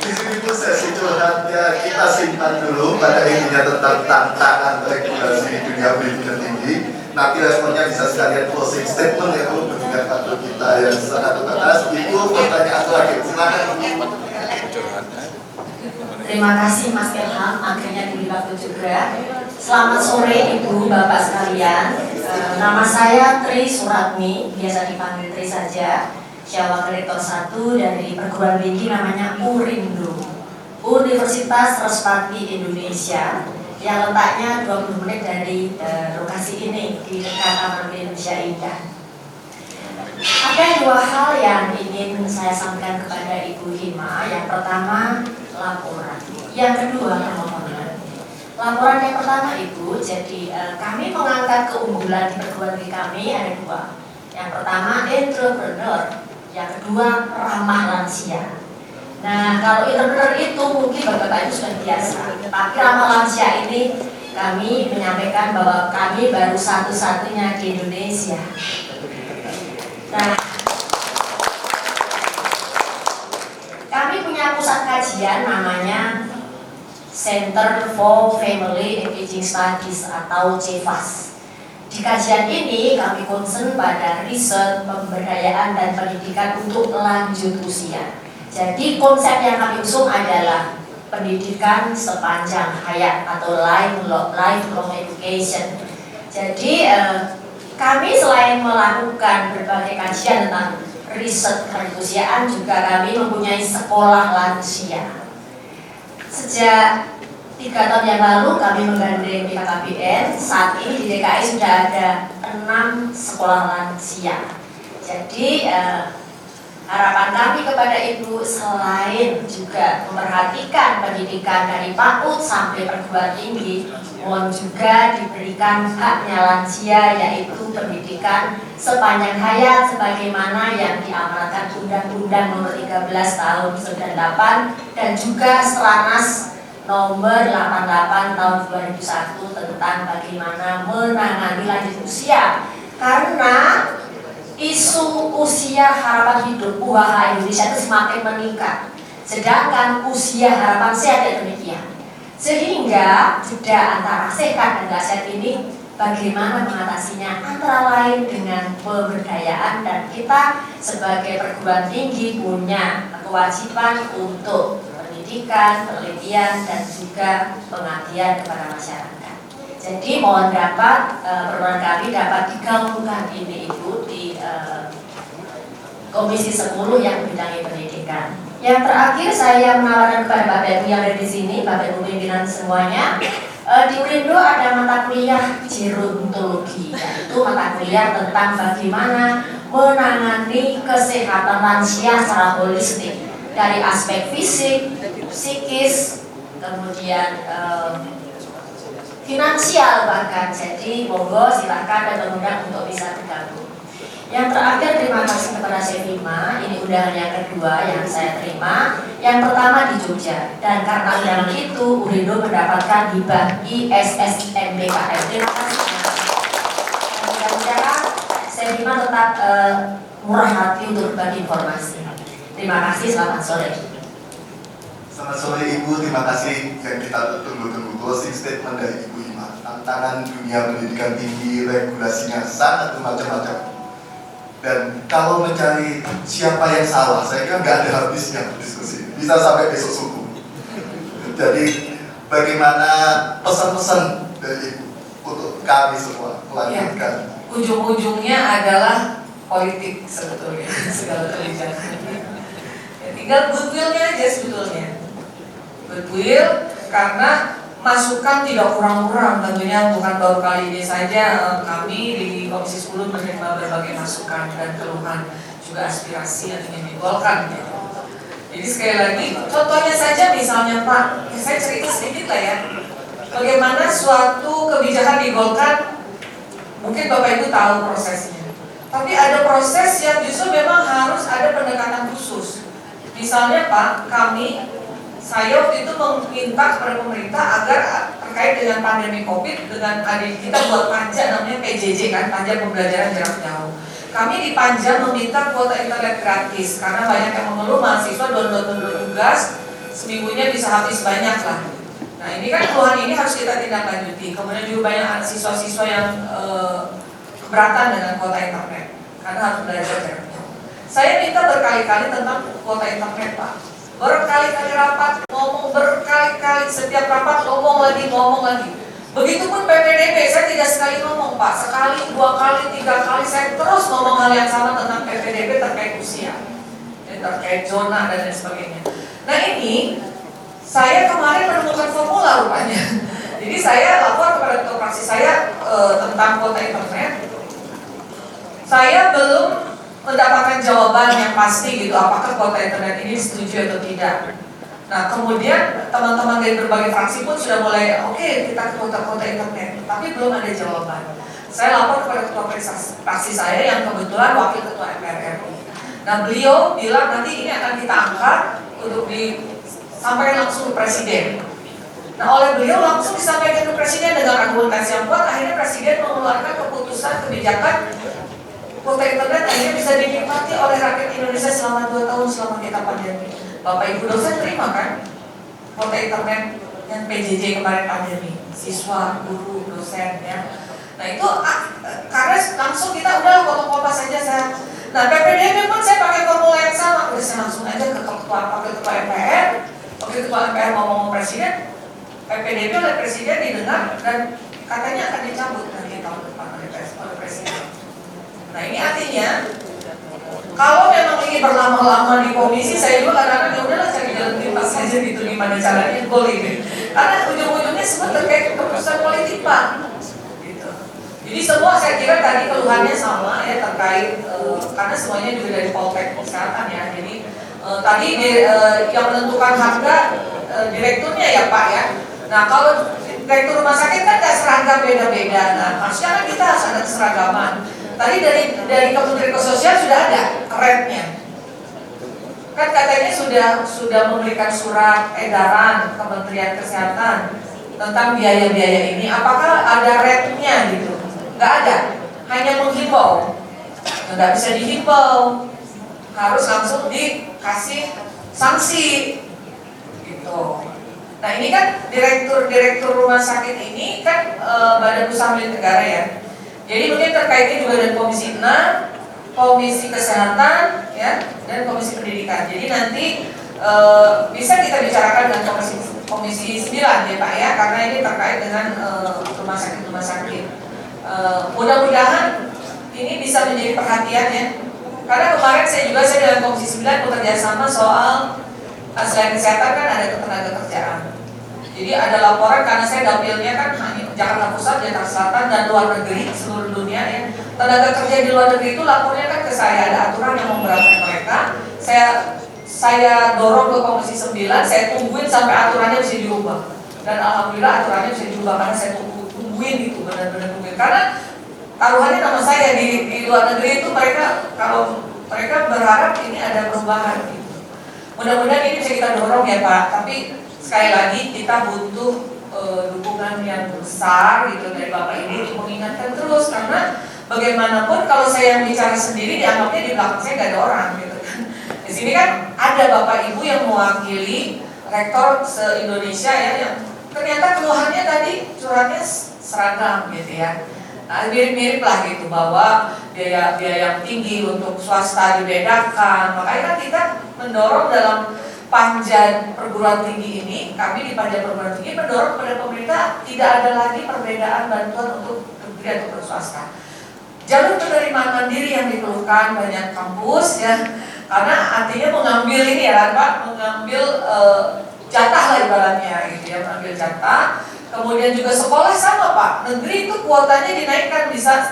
Di sini pun sesi curhatnya kita simpan dulu pada intinya tentang tantangan regulasi di dunia pendidikan tinggi. Nanti responnya bisa sekalian closing statement ya Bu, dengan Pak kita yang sangat terbatas. Itu pertanyaan terakhir, silakan. Terima kasih Mas Ilham, akhirnya diberi waktu juga. Selamat sore Ibu, Bapak sekalian. Nama saya Tri Suratmi, biasa dipanggil Tri saja. Saya wakil rektor 1 dari perguruan tinggi namanya URINDO, Universitas Respati Indonesia, yang letaknya 20 menit dari lokasi ini di dekat Taman Indonesia Indah. Ada 2 hal yang ingin saya sampaikan kepada Ibu Hima. Yang pertama, laporan. Yang kedua, permohonan. Laporan yang pertama Ibu, jadi kami mengangkat keunggulan di perguruan tinggi kami ada 2. Yang pertama, entrepreneur. Yang kedua, ramah lansia. Nah, kalau entrepreneur itu mungkin Bapak Ibu sudah biasa. Tapi ramah lansia ini kami menyampaikan bahwa kami baru satu-satunya di Indonesia. Nah, kami punya pusat kajian namanya Center for Family and Aging Studies atau CFAS. Di kajian ini kami concern pada riset, pemberdayaan dan pendidikan untuk lanjut usia. Jadi konsep yang kami usung adalah pendidikan sepanjang hayat atau lifelong education. Jadi kami selain melakukan berbagai kajian tentang riset keusiaan, juga kami mempunyai sekolah lansia. Sejak 3 tahun yang lalu kami menggandeng BKKBN. Saat ini di DKI sudah ada 6 sekolah lansia. Jadi harapan kami kepada Ibu selain juga memperhatikan pendidikan dari PAUD sampai perguruan tinggi, mohon juga diberikan haknya lansia, yaitu pendidikan sepanjang hayat sebagaimana yang diamanatkan Undang-Undang Nomor 13 Tahun 98 dan juga Stranas Nomor 88 Tahun 2001 tentang bagaimana menangani lanjut usia. Karena isu usia harapan hidup UHH Indonesia itu semakin meningkat, sedangkan usia harapan sehat tidak demikian. Sehingga jeda antara sehat dan tidak sehat ini bagaimana mengatasinya, antara lain dengan pemberdayaan, dan kita sebagai perguruan tinggi punya kewajiban untuk pendidikan, penelitian, dan juga pengabdian kepada masyarakat. Jadi mohon dapat permohonan kami dapat digaungkan ini Ibu di Komisi 10 yang membidangi pendidikan. Yang terakhir saya menawarkan kepada Bapak Ibu yang ada di sini, Bapak Ibu pimpinan semuanya, di URINDO ada mata kuliah gerontologi, yaitu mata kuliah tentang bagaimana menangani kesehatan lansia secara holistik dari aspek fisik, psikis, kemudian finansial bahkan. Jadi monggo silakan dan mengundang untuk bisa bergabung. Yang terakhir, terima kasih kepada Sevima. Ini undangan yang kedua yang saya terima. Yang pertama di Jogja, dan karena undangan itu URINDO mendapatkan hibah ISSMBKM. Terima kasih. Mudah-mudahan Sevima tetap murah hati untuk berbagi informasi. Terima kasih, selamat sore. Selamat sore Ibu, terima kasih yang kita tunggu-tunggu closing statement dari Ibu Hima. Tantangan dunia pendidikan tinggi, regulasinya sangat bermacam-macam. Dan kalau mencari siapa yang salah, saya kan nggak ada habisnya diskusi. Bisa sampai besok subuh. Jadi bagaimana pesan-pesan dari Ibu untuk kami semua melanjutkan? Ya, ujung-ujungnya adalah politik sebetulnya, segala kebijakan. Ya, tinggal goodwill-nya aja sebetulnya. Goodwill, karena masukan tidak kurang-kurang, tentunya bukan baru kali ini saja kami di Komisi 10 menerima berbagai masukan dan keluhan, juga aspirasi yang ingin digolkan gitu. Jadi sekali lagi, contohnya saja misalnya Pak, saya cerita sedikit lah ya. Bagaimana suatu kebijakan di Golkar, mungkin Bapak Ibu tahu prosesnya. Tapi ada proses yang justru memang harus ada pendekatan khusus. Misalnya Pak, saya waktu itu meminta kepada pemerintah agar terkait dengan pandemi COVID, dengan adik kita buat panja namanya PJJ kan, panja pembelajaran jarak jauh. Kami di Panja meminta kuota internet gratis karena banyak yang mengeluh mahasiswa download tugas seminggunya bisa habis banyak lah. Nah ini kan keluhan ini harus kita tindak lanjuti. Kemudian juga banyak siswa-siswa yang keberatan dengan kuota internet karena harus belajar jarak jauh. Saya minta berkali-kali tentang kuota internet Pak. Berkali-kali rapat, ngomong berkali-kali, setiap rapat ngomong lagi. Begitupun PPDB, saya tidak sekali ngomong Pak, sekali, 2 kali, 3 kali, saya terus ngomong hal yang sama tentang PPDB terkait usia, terkait zona dan lain sebagainya. Nah ini, saya kemarin menemukan formula rupanya. Jadi saya lapor kepada ketua fraksi saya tentang kuota internet. Saya belum mendapatkan jawaban yang pasti gitu, apakah kuota internet ini setuju atau tidak. Nah kemudian teman-teman dari berbagai fraksi pun sudah mulai oke, kita ke kuota internet, tapi belum ada jawaban. Saya lapor kepada ketua fraksi saya yang kebetulan wakil ketua MPR RI. Nah beliau bilang nanti ini akan kita angkat untuk disampaikan langsung ke presiden. Nah oleh beliau langsung disampaikan ke presiden dengan argumentasi yang kuat, akhirnya presiden mengeluarkan keputusan kebijakan kuota internet akhirnya bisa dinikmati oleh rakyat Indonesia selama 2 tahun selama kita pandemi. Bapak Ibu dosen terima kan kuota internet yang PJJ kemarin pandemi, siswa, guru, dosen ya. Nah itu karena langsung kita udah potong saja saya. Nah PPDB pun saya pakai formula yang sama, udah saya langsung aja ke wakil ketua MPR, wakil ketua MPR ngomong presiden, PPDB oleh presiden didengar dan katanya akan dicabut nanti tahun depan oleh presiden. Nah ini artinya kalau memang ingin berlama-lama di komisi, saya juga kadang-kadang ya udahlah cari jalan pintas saja gitu gimana caranya goal ini. Karena ujung-ujungnya semua terkait keputusan politik Pak. Gitu. Jadi semua saya kira tadi keluhannya sama ya terkait karena semuanya juga dari Poltek Kesehatan ya. Jadi tadi yang menentukan harga direkturnya ya Pak ya. Nah kalau direktur rumah sakit kan nggak seragam beda-beda. Nah harusnya kan kita harus ada keseragaman. Tadi dari Kementerian Sosial sudah ada rate-nya. Kan katanya sudah memberikan surat edaran Kementerian Kesehatan tentang biaya-biaya ini. Apakah ada rate-nya gitu? Nggak ada. Hanya menghimbau. Nggak bisa dihimbau. Harus langsung dikasih sanksi. Gitu. Nah ini kan direktur rumah sakit ini kan Badan Usaha Milik Negara ya. Jadi mungkin terkaitnya juga dengan Komisi 6, Komisi Kesehatan, ya, dan Komisi Pendidikan. Jadi nanti bisa kita bicarakan dengan Komisi 9 ya Pak ya, karena ini terkait dengan rumah sakit. Mudah-mudahan ini bisa menjadi perhatian ya. Karena kemarin saya dengan Komisi 9 bekerja sama soal selain kesehatan kan ada ketenaga kerjaan. Jadi ada laporan karena saya dapilnya kan hanya Jakarta Pusat, Jakarta Selatan dan luar negeri seluruh dunia ya. Tenaga kerja di luar negeri itu lapornya kan ke saya, ada aturan yang memberatkan mereka. Saya dorong ke Komisi 9, saya tungguin sampai aturannya bisa diubah. Dan alhamdulillah aturannya bisa diubah karena saya tungguin itu benar-benar tungguin. Karena taruhannya nama saya di luar negeri itu kalau mereka berharap ini ada perubahan gitu. Mudah-mudahan ini bisa kita dorong ya Pak, tapi sekali lagi kita butuh dukungan yang besar gitu dari Bapak ini untuk mengingatkan terus, karena bagaimanapun kalau saya yang bicara sendiri dianggapnya di belakang saya nggak ada orang gitu kan. Di sini kan ada Bapak Ibu yang mewakili rektor se-Indonesia ya, yang ternyata keluhannya tadi curhatnya seragam gitu ya. Nah, mirip-mirip lah gitu bahwa biaya yang tinggi untuk swasta dibedakan. Makanya kan kita mendorong dalam Panja Perguruan Tinggi ini, kami di Panja Perguruan Tinggi mendorong kepada pemerintah tidak ada lagi perbedaan bantuan untuk negeri atau swasta. Jalur penerimaan mandiri yang dikeluhkan banyak kampus ya, karena artinya mengambil ini ya Pak, mengambil jatah lah ibaratnya gitu ya, mengambil jatah. Kemudian juga sekolah sama Pak, negeri itu kuotanya dinaikkan bisa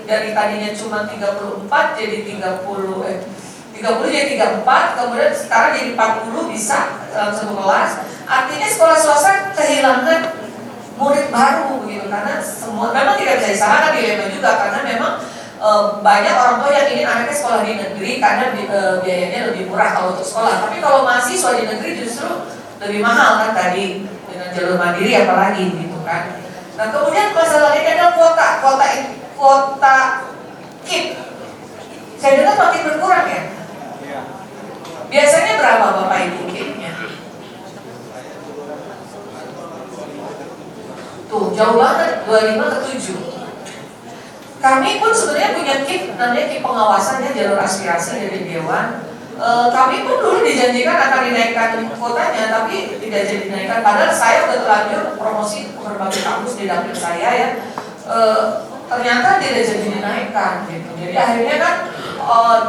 dari tadinya cuma 34 jadi 30 30 jadi 34, kemudian sekarang jadi 40 bisa dalam satu kelas. Artinya sekolah swasta kehilangan murid baru begitu, karena semua memang tidak bisa disamakan dilema juga, karena memang banyak orang tua yang ingin anaknya sekolah di negeri karena biayanya lebih murah kalau untuk sekolah. Tapi kalau mahasiswa di negeri justru lebih mahal kan tadi dengan jalur mandiri apalagi gitu kan. Nah kemudian masalah ini adalah kuota KIP. Saya dengar makin berkurang ya. Biasanya berapa Bapak Ibu KIP-nya? Tuh jauh banget, 25 ke 7. Kami pun sebenarnya punya KIP, namanya KIP pengawasan ya, jalur aspirasi dari Dewan. Kami pun dulu dijanjikan akan dinaikkan kuotanya, tapi tidak jadi dinaikkan. Padahal saya udah terlanjur promosi ke berbagai kampus di dapil saya ya. Ternyata tidak jadi dinaikkan gitu. Jadi akhirnya kan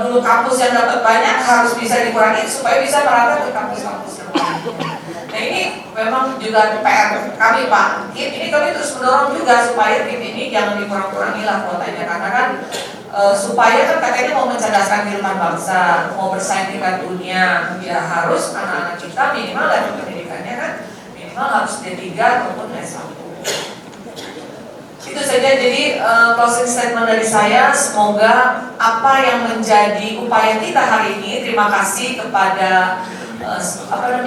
dulu kampus yang dapat banyak harus bisa dikurangi supaya bisa merata ke kampus-kampus yang lain. Nah ini memang juga PR kami Pak KIP, ini kami terus mendorong juga supaya KIP ini jangan dikurang-kurangi lah kuotanya, karena kan supaya kan katanya mau mencerdaskan kehidupan bangsa, mau bersaing tingkat dunia, ya harus anak-anak kita minimal level pendidikannya kan minimal harus D3 ataupun S1. Itu saja, jadi closing statement dari saya, semoga apa yang menjadi upaya kita hari ini, terima kasih kepada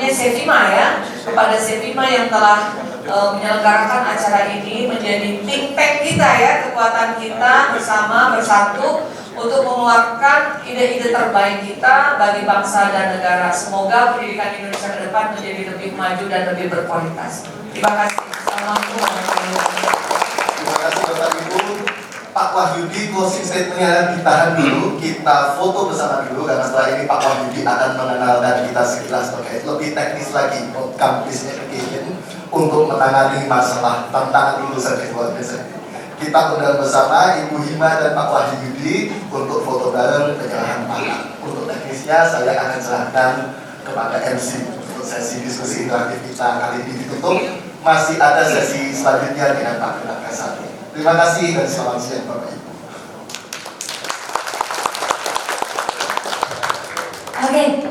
Sevima ya, kepada Sevima yang telah menyelenggarakan acara ini menjadi think tank kita ya, kekuatan kita bersama bersatu untuk mengeluarkan ide-ide terbaik kita bagi bangsa dan negara. Semoga pendidikan Indonesia ke depan menjadi lebih maju dan lebih berkualitas. Terima kasih. Assalamualaikum warahmatullahi wabarakatuh. Terima kasih Bapak Ibu. Pak Wahyudi, closing statement-nya ditahan dulu, kita foto bersama dulu, karena setelah ini Pak Wahyudi akan mengenalkan kita sekilas terkait lebih teknis lagi campus education untuk menangani masalah tantangan lulusan keluarga saya. Kita undang bersama Ibu Hima dan Pak Wahyudi untuk foto bareng penyerahan tangan. Untuk teknisnya saya akan serahkan kepada MC untuk sesi diskusi interaktif kita kali ini ditutup. Masih ada sesi selanjutnya dengan Pak Ketua Kasati. Terima kasih dan selamat siang Bapak Ibu. Oke.